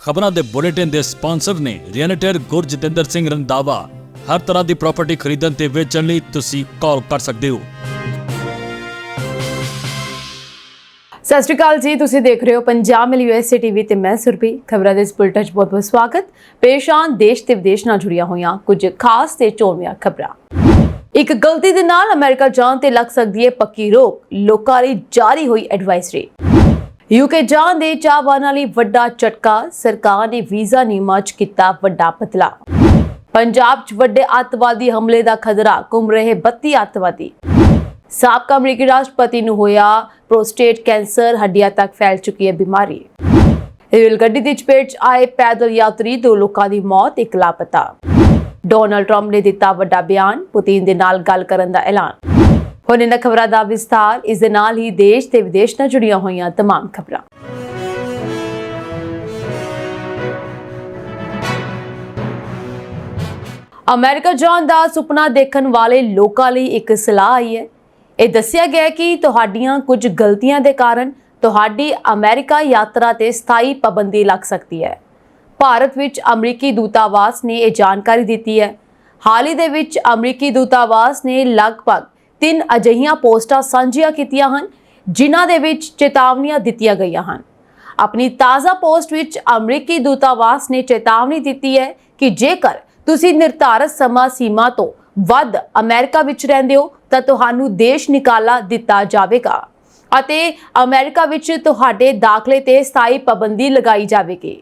ਖਬਰਾਂ ਦੇ ਬੁਲੇਟਿਨ ਦੇ ਸਪਾਂਸਰ ਨੇ ਰੀਅਲਟਰ ਗੁਰਜਿੰਦਰ ਸਿੰਘ ਰੰਧਾਵਾ। ਹਰ ਤਰ੍ਹਾਂ ਦੀ ਪ੍ਰਾਪਰਟੀ ਖਰੀਦਣ ਤੇ ਵੇਚਣ ਲਈ ਤੁਸੀਂ ਕਾਲ ਕਰ ਸਕਦੇ ਹੋ। ਸਤਿ ਸ਼੍ਰੀ ਅਕਾਲ ਜੀ, ਤੁਸੀਂ ਦੇਖ ਰਹੇ ਹੋ ਪੰਜਾਬ ਮਿਲ USA TV ਤੇ ਮੈਂ ਸੁਰਭੀ। ਖਬਰਾਂ ਦੇ ਇਸ ਬੁਲੇਟਿਨ 'ਚ ਬਹੁਤ-ਬਹੁਤ ਸਵਾਗਤ। ਪੇਸ਼ ਆਨ ਦੇਸ਼ ਤੇ ਵਿਦੇਸ਼ ਨਾਲ ਜੁੜੀਆਂ ਹੋਈਆਂ ਕੁਝ ਖਾਸ ਤੇ ਚੋਣਵੀਆਂ ਖਬਰਾਂ। ਇੱਕ ਗਲਤੀ ਦੇ ਨਾਲ ਅਮਰੀਕਾ ਜਾਣ ਤੇ ਲੱਗ ਸਕਦੀ ਹੈ ਪੱਕੀ ਰੋਕ, ਲੋਕਾਂ ਲਈ ਜਾਰੀ ਹੋਈ ਐਡਵਾਈਜ਼ਰੀ। UK ਜਾਣ ਦੇ ਚਾਹਵਾਨਾਂ ਲਈ ਵੱਡਾ ਝਟਕਾ, ਸਰਕਾਰ ਨੇ ਵੀਜ਼ਾ ਨਿਯਮਾਂ 'ਚ ਕੀਤਾ ਵੱਡਾ ਬਦਲਾਅ। ਪੰਜਾਬ 'ਚ ਵੱਡੇ ਅੱਤਵਾਦੀ ਹਮਲੇ ਦਾ ਖਤਰਾ, ਘੁੰਮ ਰਹੇ 32 ਅੱਤਵਾਦੀ। ਸਾਬਕਾ ਅਮਰੀਕੀ ਰਾਸ਼ਟਰਪਤੀ ਨੂੰ ਹੋਇਆ ਪ੍ਰੋਸਟੇਟ ਕੈਂਸਰ, ਹੱਡੀਆਂ ਤੱਕ ਫੈਲ ਚੁੱਕੀ ਹੈ ਬਿਮਾਰੀ। ਰੇਲ ਗੱਡੀ ਦੀ ਚਪੇਟ 'ਚ ਆਏ ਪੈਦਲ ਯਾਤਰੀ, 2 ਲੋਕਾਂ ਦੀ ਮੌਤ, 1 ਲਾਪਤਾ। ਡੋਨਾਲਡ ਟਰੰਪ ਨੇ ਦਿੱਤਾ ਵੱਡਾ ਬਿਆਨ, ਪੁਤਿਨ ਦੇ ਨਾਲ ਗੱਲ ਕਰਨ ਦਾ ਐਲਾਨ। ਹੁਣ ਇਹਨਾਂ ਖਬਰਾਂ ਦਾ ਵਿਸਥਾਰ, ਇਸ ਦੇ ਨਾਲ ਹੀ ਦੇਸ਼ ਤੇ ਵਿਦੇਸ਼ ਨਾਲ ਜੁੜੀਆਂ ਹੋਈਆਂ तमाम ਖਬਰਾਂ। ਅਮਰੀਕਾ ਜਾਣ ਦਾ ਸੁਪਨਾ ਦੇਖਣ ਵਾਲੇ ਲੋਕਾਂ ਲਈ ਇੱਕ ਸਲਾਹ ਆਈ ਹੈ। ਇਹ ਦੱਸਿਆ ਗਿਆ ਕਿ ਤੁਹਾਡੀਆਂ ਕੁਝ ਗਲਤੀਆਂ ਦੇ ਕਾਰਨ ਤੁਹਾਡੀ ਅਮਰੀਕਾ ਯਾਤਰਾ ਤੇ ਸਥਾਈ ਪਾਬੰਦੀ ਲੱਗ ਸਕਦੀ ਹੈ। ਭਾਰਤ ਵਿੱਚ ਅਮਰੀਕੀ ਦੂਤਾਵਾਸ ਨੇ ਇਹ ਜਾਣਕਾਰੀ ਦਿੱਤੀ ਹੈ। ਹਾਲ ਹੀ ਦੇ ਵਿੱਚ ਅਮਰੀਕੀ ਦੂਤਾਵਾਸ ਨੇ ਲਗਭਗ 3 ਅਜਿਹੀਆਂ ਪੋਸਟਾਂ ਸਾਂਝੀਆਂ ਕੀਤੀਆਂ ਹਨ ਜਿਨ੍ਹਾਂ ਦੇ ਵਿੱਚ ਚੇਤਾਵਨੀਆਂ ਦਿੱਤੀਆਂ ਗਈਆਂ ਹਨ। ਆਪਣੀ ਤਾਜ਼ਾ ਪੋਸਟ ਵਿੱਚ ਅਮਰੀਕੀ ਦੂਤਾਵਾਸ ਨੇ ਚੇਤਾਵਨੀ ਦਿੱਤੀ ਹੈ ਕਿ ਜੇਕਰ ਤੁਸੀਂ ਨਿਰਧਾਰਤ ਸਮਾਂ ਸੀਮਾ ਤੋਂ ਵੱਧ ਅਮਰੀਕਾ ਵਿੱਚ ਰਹਿੰਦੇ ਹੋ ਤਾਂ ਤੁਹਾਨੂੰ ਦੇਸ਼ ਨਿਕਾਲਾ ਦਿੱਤਾ ਜਾਵੇਗਾ ਅਤੇ ਅਮਰੀਕਾ ਵਿੱਚ ਤੁਹਾਡੇ ਦਾਖਲੇ ਤੇ ਸਥਾਈ ਪਾਬੰਦੀ ਲਗਾਈ ਜਾਵੇਗੀ।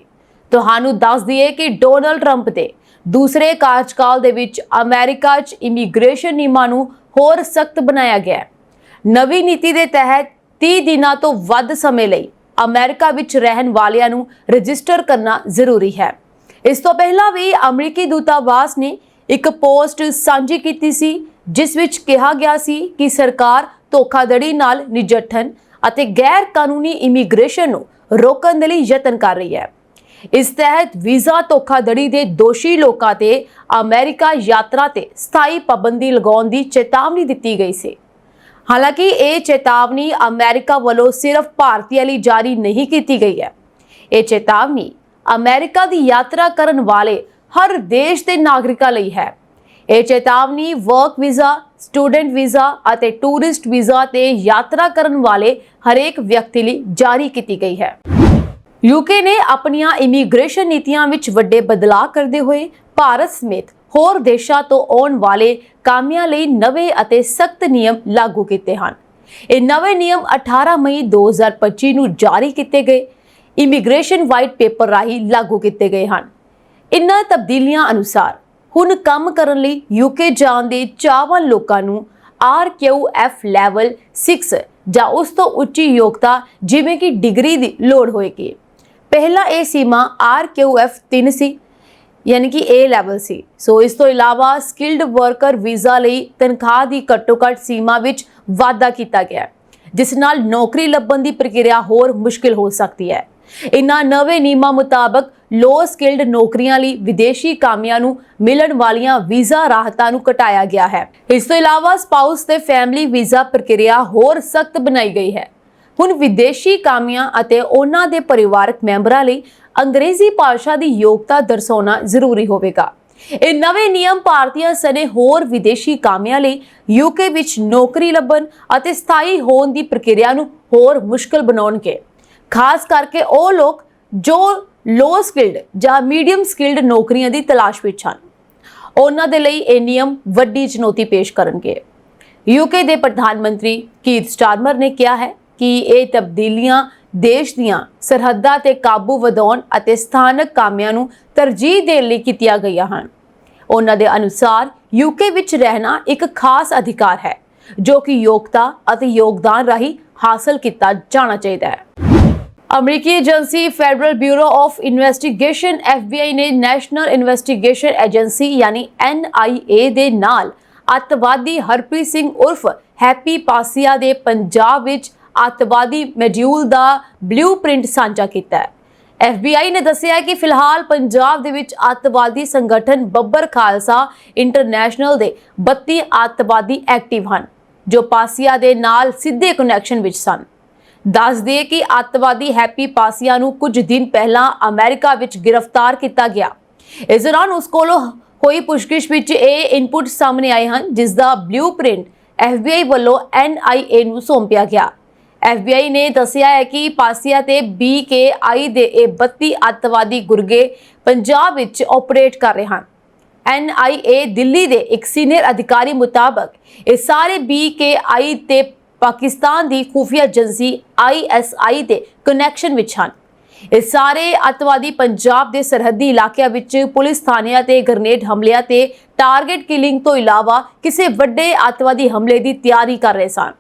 ਤੁਹਾਨੂੰ ਦੱਸ ਦਈਏ ਕਿ ਡੋਨਾਲਡ ਟਰੰਪ ਦੇ ਦੂਸਰੇ ਕਾਰਜਕਾਲ ਦੇ ਵਿੱਚ ਅਮਰੀਕਾ 'ਚ ਇਮੀਗ੍ਰੇਸ਼ਨ ਨਿਯਮਾਂ ਨੂੰ ਹੋਰ ਸਖਤ ਬਣਾਇਆ ਗਿਆ ਹੈ। ਨਵੀਂ ਨੀਤੀ ਦੇ ਤਹਿਤ 30 ਦਿਨਾਂ ਤੋਂ ਵੱਧ ਸਮੇਂ ਲਈ ਅਮਰੀਕਾ ਵਿੱਚ ਰਹਿਣ ਵਾਲਿਆਂ ਨੂੰ ਰਜਿਸਟਰ ਕਰਨਾ ਜ਼ਰੂਰੀ ਹੈ। ਇਸ ਤੋਂ ਪਹਿਲਾਂ ਵੀ ਅਮਰੀਕੀ ਦੂਤਾਵਾਸ ਨੇ ਇੱਕ ਪੋਸਟ ਸਾਂਝੀ ਕੀਤੀ ਸੀ ਜਿਸ ਵਿੱਚ ਕਿਹਾ ਗਿਆ ਸੀ ਕਿ ਸਰਕਾਰ ਧੋਖਾਧੜੀ ਨਾਲ ਨਜਿੱਠਣ ਅਤੇ ਗੈਰ ਕਾਨੂੰਨੀ ਇਮੀਗ੍ਰੇਸ਼ਨ ਨੂੰ ਰੋਕਣ ਦੇ ਲਈ ਯਤਨ ਕਰ ਰਹੀ ਹੈ। ਇਸ ਤਹਿਤ ਵੀਜ਼ਾ ਧੋਖਾਧੜੀ ਦੇ ਦੋਸ਼ੀ ਲੋਕਾਂ ਤੇ ਅਮਰੀਕਾ ਯਾਤਰਾ ਤੇ ਸਥਾਈ ਪਾਬੰਦੀ ਲਗਾਉਣ ਦੀ ਚੇਤਾਵਨੀ ਦਿੱਤੀ ਗਈ ਸੀ। ਹਾਲਾਂਕਿ ਇਹ ਚੇਤਾਵਨੀ ਅਮਰੀਕਾ ਵੱਲੋਂ ਸਿਰਫ ਭਾਰਤੀਆਂ ਲਈ ਜਾਰੀ ਨਹੀਂ ਕੀਤੀ ਗਈ ਹੈ। ਇਹ ਚੇਤਾਵਨੀ ਅਮਰੀਕਾ ਦੀ ਯਾਤਰਾ ਕਰਨ ਵਾਲੇ ਹਰ ਦੇਸ਼ ਦੇ ਨਾਗਰਿਕਾਂ ਲਈ ਹੈ। ਇਹ ਚੇਤਾਵਨੀ ਵਰਕ ਵੀਜ਼ਾ, ਸਟੂਡੈਂਟ ਵੀਜ਼ਾ ਅਤੇ ਟੂਰਿਸਟ ਵੀਜ਼ਾ ਤੇ ਯਾਤਰਾ ਕਰਨ ਵਾਲੇ ਹਰੇਕ ਵਿਅਕਤੀ ਲਈ ਜਾਰੀ ਕੀਤੀ ਗਈ ਹੈ। UK ਨੇ ਆਪਣੀਆਂ ਇਮੀਗ੍ਰੇਸ਼ਨ ਨੀਤੀਆਂ ਵਿੱਚ ਵੱਡੇ ਬਦਲਾਅ ਕਰਦੇ ਹੋਏ ਭਾਰਤ ਸਮੇਤ ਹੋਰ ਦੇਸ਼ਾਂ ਤੋਂ ਆਉਣ ਵਾਲੇ ਕਾਮਿਆਂ ਲਈ ਨਵੇਂ ਅਤੇ ਸਖਤ ਨਿਯਮ ਲਾਗੂ ਕੀਤੇ ਹਨ। ਇਹ ਨਵੇਂ ਨਿਯਮ 18 ਮਈ 2025 ਨੂੰ ਜਾਰੀ ਕੀਤੇ ਗਏ ਇਮੀਗ੍ਰੇਸ਼ਨ ਵਾਈਟ ਪੇਪਰ ਰਾਹੀਂ ਲਾਗੂ ਕੀਤੇ ਗਏ ਹਨ। ਇਨ੍ਹਾਂ ਤਬਦੀਲੀਆਂ ਅਨੁਸਾਰ ਹੁਣ ਕੰਮ ਕਰਨ ਲਈ UK ਜਾਣ ਦੇ ਚਾਹਵਾਨ ਲੋਕਾਂ ਨੂੰ RQF ਲੈਵਲ 6 ਜਾਂ ਉਸ ਤੋਂ ਉੱਚੀ ਯੋਗਤਾ ਜਿਵੇਂ ਕਿ ਡਿਗਰੀ ਦੀ ਲੋੜ ਹੋਏਗੀ। ਪਹਿਲਾਂ ਇਹ ਸੀਮਾ RQF 3 ਸੀ, ਯਾਨੀ ਕਿ A ਲੈਵਲ ਸੀ। ਸੋ ਇਸ ਤੋਂ ਇਲਾਵਾ ਸਕਿਲਡ ਵਰਕਰ ਵੀਜ਼ਾ ਲਈ ਤਨਖਾਹ ਦੀ ਘੱਟੋ-ਘੱਟ ਸੀਮਾ ਵਿੱਚ ਵਾਧਾ ਕੀਤਾ ਗਿਆ, ਜਿਸ ਨਾਲ ਨੌਕਰੀ ਲੱਭਣ ਦੀ ਪ੍ਰਕਿਰਿਆ ਹੋਰ ਮੁਸ਼ਕਿਲ ਹੋ ਸਕਦੀ ਹੈ। ਇਨ੍ਹਾਂ ਨਵੇਂ ਨਿਯਮਾਂ ਮੁਤਾਬਕ ਲੋ ਸਕਿਲਡ ਨੌਕਰੀਆਂ ਲਈ ਵਿਦੇਸ਼ੀ ਕਾਮਿਆਂ ਨੂੰ ਮਿਲਣ ਵਾਲੀਆਂ ਵੀਜ਼ਾ ਰਾਹਤਾਂ ਨੂੰ ਘਟਾਇਆ ਗਿਆ ਹੈ। ਇਸ ਤੋਂ ਇਲਾਵਾ ਸਪਾਊਸ ਤੇ ਫੈਮਿਲੀ ਵੀਜ਼ਾ ਪ੍ਰਕਿਰਿਆ ਹੋਰ ਸਖਤ ਬਣਾਈ ਗਈ ਹੈ। ਹੁਣ ਵਿਦੇਸ਼ੀ ਕਾਮਿਆਂ ਅਤੇ ਉਹਨਾਂ ਦੇ ਪਰਿਵਾਰਕ ਮੈਂਬਰਾਂ ਲਈ ਅੰਗਰੇਜ਼ੀ ਭਾਸ਼ਾ ਦੀ ਯੋਗਤਾ ਦਰਸਾਉਣਾ ਜ਼ਰੂਰੀ ਹੋਵੇਗਾ। ਇਹ ਨਵੇਂ ਨਿਯਮ ਭਾਰਤੀਆਂ ਸਣੇ ਹੋਰ ਵਿਦੇਸ਼ੀ ਕਾਮਿਆਂ ਲਈ UK ਵਿੱਚ ਨੌਕਰੀ ਲੱਭਣ ਅਤੇ ਸਥਾਈ ਹੋਣ ਦੀ ਪ੍ਰਕਿਰਿਆ ਨੂੰ ਹੋਰ ਮੁਸ਼ਕਲ ਬਣਾਉਣਗੇ, ਖਾਸ ਕਰਕੇ ਉਹ ਲੋਕ ਜੋ ਲੋ ਸਕਿਲਡ ਜਾਂ ਮੀਡੀਅਮ ਸਕਿਲਡ ਨੌਕਰੀਆਂ ਦੀ ਤਲਾਸ਼ ਵਿੱਚ ਹਨ। ਉਹਨਾਂ ਦੇ ਲਈ ਇਹ ਨਿਯਮ ਵੱਡੀ ਚੁਣੌਤੀ ਪੇਸ਼ ਕਰਨਗੇ। UK ਦੇ ਪ੍ਰਧਾਨ ਮੰਤਰੀ ਕੀਰ ਸਟਾਰਮਰ ਨੇ ਕਿਹਾ ਹੈ ਕਿ ਇਹ ਤਬਦੀਲੀਆਂ ਦੇਸ਼ ਦੀਆਂ ਸਰਹੱਦਾਂ ਤੇ ਕਾਬੂ ਵਧਾਉਣ ਅਤੇ ਸਥਾਨਕ ਕਾਮਿਆਂ ਨੂੰ ਤਰਜੀਹ ਦੇਣ ਲਈ ਕੀਤੀਆਂ ਗਈਆਂ ਹਨ। ਉਹਨਾਂ ਦੇ ਅਨੁਸਾਰ UK ਵਿੱਚ ਰਹਿਣਾ ਇੱਕ ਖਾਸ ਅਧਿਕਾਰ ਹੈ ਜੋ ਕਿ ਯੋਗਤਾ ਅਤੇ ਯੋਗਦਾਨ ਰਾਹੀਂ ਹਾਸਲ ਕੀਤਾ ਜਾਣਾ ਚਾਹੀਦਾ ਹੈ। ਅਮਰੀਕੀ agency federal bureau of investigation FBI ਨੇ ਨੈਸ਼ਨਲ ਇਨਵੈਸਟੀਗੇਸ਼ਨ ਏਜੰਸੀ ਯਾਨੀ NIA ਦੇ ਨਾਲ ਅੱਤਵਾਦੀ ਹਰਪ੍ਰੀਤ ਸਿੰਘ ਉਰਫ ਹੈਪੀ ਪਾਸੀਆ ਦੇ ਪੰਜਾਬ ਵਿੱਚ ਅੱਤਵਾਦੀ ਮੋਡਿਊਲ ਦਾ ਬਲੂਪ੍ਰਿੰਟ ਸਾਂਝਾ ਕੀਤਾ ਹੈ। FBI ਨੇ ਦੱਸਿਆ ਕਿ ਫਿਲਹਾਲ ਪੰਜਾਬ ਦੇ ਵਿੱਚ ਅੱਤਵਾਦੀ ਸੰਗਠਨ ਬੱਬਰ ਖਾਲਸਾ ਇੰਟਰਨੈਸ਼ਨਲ ਦੇ 32 ਅੱਤਵਾਦੀ ਐਕਟਿਵ ਹਨ ਜੋ ਪਾਸੀਆ ਦੇ ਨਾਲ ਸਿੱਧੇ ਕਨੈਕਸ਼ਨ ਵਿੱਚ ਸਨ। ਦੱਸ ਦਈਏ ਕਿ ਅੱਤਵਾਦੀ ਹੈਪੀ ਪਾਸੀਆ ਨੂੰ ਕੁਝ ਦਿਨ ਪਹਿਲਾਂ ਅਮਰੀਕਾ ਵਿੱਚ ਗ੍ਰਿਫਤਾਰ ਕੀਤਾ ਗਿਆ। ਇਸ ਦੌਰਾਨ ਉਸ ਕੋਲੋਂ ਹੋਈ ਪੁੱਛਗਿੱਛ ਵਿੱਚ ਇਹ ਇਨਪੁਟ ਸਾਹਮਣੇ ਆਏ ਹਨ, ਜਿਸ ਦਾ ਬਲੂਪ੍ਰਿੰਟ FBI ਵੱਲੋਂ NIA ਨੂੰ ਸੌਂਪਿਆ ਗਿਆ। FBI ਨੇ ਦੱਸਿਆ ਹੈ ਕਿ ਪਾਸੀਆ ਤੇ BKI ਦੇ ਇਹ 32 ਅੱਤਵਾਦੀ ਗੁਰਗੇ ਪੰਜਾਬ ਵਿੱਚ ਆਪਰੇਟ ਕਰ ਰਹੇ ਹਨ। NIA ਦਿੱਲੀ ਦੇ ਇੱਕ ਸੀਨੀਅਰ ਅਧਿਕਾਰੀ ਮੁਤਾਬਕ ਇਹ ਸਾਰੇ BKI ਤੇ ਪਾਕਿਸਤਾਨ ਦੀ ਖੁਫੀਆ ਏਜੰਸੀ ISI ਦੇ ਕਨੈਕਸ਼ਨ ਵਿੱਚ ਹਨ। ਇਹ ਸਾਰੇ ਅੱਤਵਾਦੀ ਪੰਜਾਬ ਦੇ ਸਰਹੱਦੀ ਇਲਾਕਿਆਂ ਵਿੱਚ ਪੁਲਿਸ ਥਾਣਿਆਂ ਤੇ ਗ੍ਰਨੇਡ ਹਮਲਿਆਂ ਤੇ ਟਾਰਗੇਟ ਕਿਲਿੰਗ ਤੋਂ ਇਲਾਵਾ ਕਿਸੇ ਵੱਡੇ ਅੱਤਵਾਦੀ ਹਮਲੇ ਦੀ ਤਿਆਰੀ ਕਰ ਰਹੇ ਸਨ।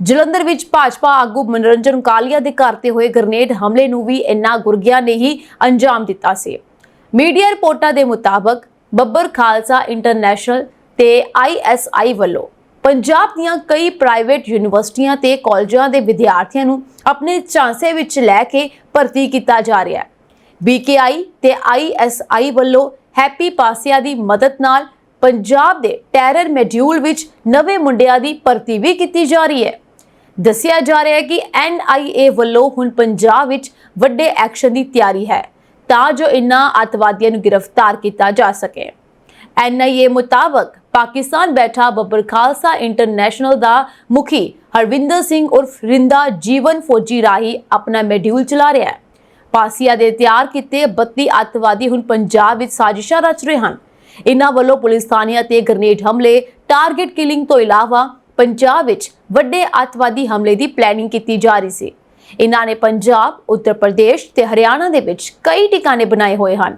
ਜਲੰਧਰ ਵਿੱਚ ਭਾਜਪਾ ਆਗੂ ਮਨੋਰੰਜਨ ਕਾਲੀਆ ਦੇ ਘਰ ਤੇ ਹੋਏ ਗ੍ਰਨੇਡ ਹਮਲੇ ਨੂੰ ਵੀ ਇਨ੍ਹਾਂ ਗੁਰਗਿਆਂ ਨੇ ਹੀ ਅੰਜਾਮ ਦਿੱਤਾ ਸੀ। ਮੀਡੀਆ ਰਿਪੋਰਟਾਂ ਦੇ ਮੁਤਾਬਕ ਬੱਬਰ ਖਾਲਸਾ ਇੰਟਰਨੈਸ਼ਨਲ ਤੇ ISI ਵੱਲੋਂ ਪੰਜਾਬ ਦੀਆਂ ਕਈ ਪ੍ਰਾਈਵੇਟ ਯੂਨੀਵਰਸਿਟੀਆਂ ਤੇ ਕਾਲਜਾਂ ਦੇ ਵਿਦਿਆਰਥੀਆਂ ਨੂੰ ਆਪਣੇ ਝਾਂਸੇ ਵਿੱਚ ਲੈ ਕੇ ਭਰਤੀ ਕੀਤਾ ਜਾ ਰਿਹਾ ਹੈ। BKI ਤੇ ISI ਵੱਲੋਂ ਹੈਪੀ ਪਾਸੀਆ ਦੀ ਮਦਦ ਨਾਲ ਪੰਜਾਬ ਦੇ ਟੈਰਰ ਮੋਡਿਊਲ ਵਿੱਚ ਨਵੇਂ ਮੁੰਡਿਆਂ ਦੀ ਭਰਤੀ ਵੀ ਕੀਤੀ ਜਾ ਰਹੀ ਹੈ। ਦੱਸਿਆ ਜਾ ਰਿਹਾ ਹੈ ਕਿ NIA ਵੱਲੋਂ ਹੁਣ ਪੰਜਾਬ ਵਿੱਚ ਵੱਡੇ ਐਕਸ਼ਨ ਦੀ ਤਿਆਰੀ ਹੈ ਤਾਂ ਜੋ ਇਨ੍ਹਾਂ ਅੱਤਵਾਦੀਆਂ ਨੂੰ ਗ੍ਰਿਫਤਾਰ ਕੀਤਾ ਜਾ ਸਕੇ। NIA ਮੁਤਾਬਕ ਪਾਕਿਸਤਾਨ ਬੈਠਾ ਬੱਬਰ ਖਾਲਸਾ ਇੰਟਰਨੈਸ਼ਨਲ ਦਾ ਮੁਖੀ ਹਰਵਿੰਦਰ ਸਿੰਘ ਉਰਫ ਰਿੰਦਾ ਜੀਵਨ ਫੌਜੀ ਰਾਹੀਂ ਆਪਣਾ ਮੋਡਿਊਲ ਚਲਾ ਰਿਹਾ ਹੈ। ਪਾਸੀਆ ਦੇ ਤਿਆਰ ਕੀਤੇ 32 ਅੱਤਵਾਦੀ ਹੁਣ ਪੰਜਾਬ ਵਿੱਚ ਸਾਜ਼ਿਸ਼ਾਂ ਰਚ ਰਹੇ ਹਨ। ਇਨ੍ਹਾਂ ਵੱਲੋਂ ਪੁਲਿਸ ਥਾਣਿਆਂ ਤੇ ਗ੍ਰਨੇਡ ਹਮਲੇ, ਟਾਰਗੇਟ ਕਿਲਿੰਗ ਤੋਂ ਇਲਾਵਾ ਪੰਜਾਬ ਵਿੱਚ ਵੱਡੇ ਅੱਤਵਾਦੀ ਹਮਲੇ ਦੀ ਪਲੈਨਿੰਗ ਕੀਤੀ ਜਾ ਰਹੀ ਸੀ। ਇਨ੍ਹਾਂ ਨੇ ਪੰਜਾਬ, ਉੱਤਰ ਪ੍ਰਦੇਸ਼ ਤੇ ਹਰਿਆਣਾ ਦੇ ਵਿੱਚ ਕਈ ਟਿਕਾਣੇ ਬਣਾਏ ਹੋਏ ਹਨ।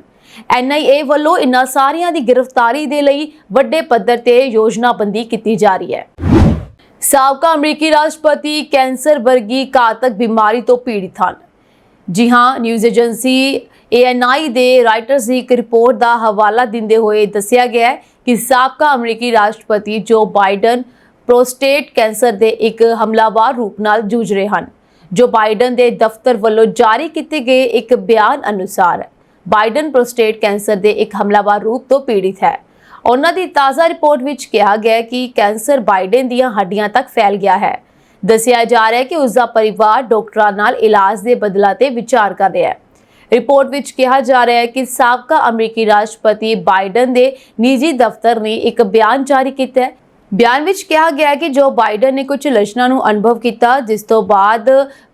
NIA ਵੱਲੋਂ ਇਨ੍ਹਾਂ ਸਾਰਿਆਂ ਦੀ ਗ੍ਰਿਫਤਾਰੀ ਦੇ ਲਈ ਵੱਡੇ ਪੱਧਰ ਤੇ ਯੋਜਨਾਬੰਦੀ ਕੀਤੀ ਜਾ ਰਹੀ ਹੈ। ਸਾਬਕਾ ਅਮਰੀਕੀ ਰਾਸ਼ਟਰਪਤੀ ਕੈਂਸਰ ਵਰਗੀ ਘਾਤਕ ਬਿਮਾਰੀ ਤੋਂ ਪੀੜਿਤ ਹਨ। ਜੀ ਹਾਂ, ਨਿਊਜ਼ ਏਜੰਸੀ ANI ਦੇ ਰਾਈਟਰਸ ਦੀ ਇੱਕ ਰਿਪੋਰਟ ਦਾ ਹਵਾਲਾ ਦਿੰਦੇ ਹੋਏ ਦੱਸਿਆ ਗਿਆ ਹੈ ਕਿ ਸਾਬਕਾ ਅਮਰੀਕੀ ਰਾਸ਼ਟਰਪਤੀ ਜੋ ਬਾਈਡਨ ਪ੍ਰੋਸਟੇਟ ਕੈਂਸਰ ਦੇ ਇੱਕ ਹਮਲਾਵਰ ਰੂਪ ਨਾਲ ਜੂਝ ਰਹੇ ਹਨ। ਜੋ ਬਾਈਡਨ ਦੇ ਦਫ਼ਤਰ ਵੱਲੋਂ ਜਾਰੀ ਕੀਤੇ ਗਏ ਇੱਕ ਬਿਆਨ ਅਨੁਸਾਰ ਬਾਈਡਨ ਪ੍ਰੋਸਟੇਟ ਕੈਂਸਰ ਦੇ ਇੱਕ ਹਮਲਾਵਰ ਰੂਪ ਤੋਂ ਪੀੜਿਤ ਹੈ। ਉਹਨਾਂ ਦੀ ਤਾਜ਼ਾ ਰਿਪੋਰਟ ਵਿੱਚ ਕਿਹਾ ਗਿਆ ਹੈ ਕਿ ਕੈਂਸਰ ਬਾਈਡਨ ਦੀਆਂ ਹੱਡੀਆਂ ਤੱਕ ਫੈਲ ਗਿਆ ਹੈ। ਦੱਸਿਆ ਜਾ ਰਿਹਾ ਹੈ ਕਿ ਉਸ ਦਾ ਪਰਿਵਾਰ ਡਾਕਟਰਾਂ ਨਾਲ ਇਲਾਜ ਦੇ ਬਦਲਾ ਤੇ ਵਿਚਾਰ ਕਰ ਰਿਹਾ ਹੈ। ਰਿਪੋਰਟ ਵਿੱਚ ਕਿਹਾ ਜਾ ਰਿਹਾ ਹੈ ਕਿ ਸਾਬਕਾ ਅਮਰੀਕੀ ਰਾਸ਼ਟਰਪਤੀ ਬਾਈਡਨ ਦੇ ਨਿੱਜੀ ਦਫ਼ਤਰ ਨੇ ਇੱਕ ਬਿਆਨ ਜਾਰੀ ਕੀਤਾ ਹੈ। ਬਿਆਨ ਵਿੱਚ ਕਿਹਾ ਗਿਆ ਹੈ ਕਿ ਜੋ ਬਾਈਡਨ ਨੇ ਕੁਝ ਲੱਛਣਾਂ ਨੂੰ ਅਨੁਭਵ ਕੀਤਾ, ਜਿਸ ਤੋਂ ਬਾਅਦ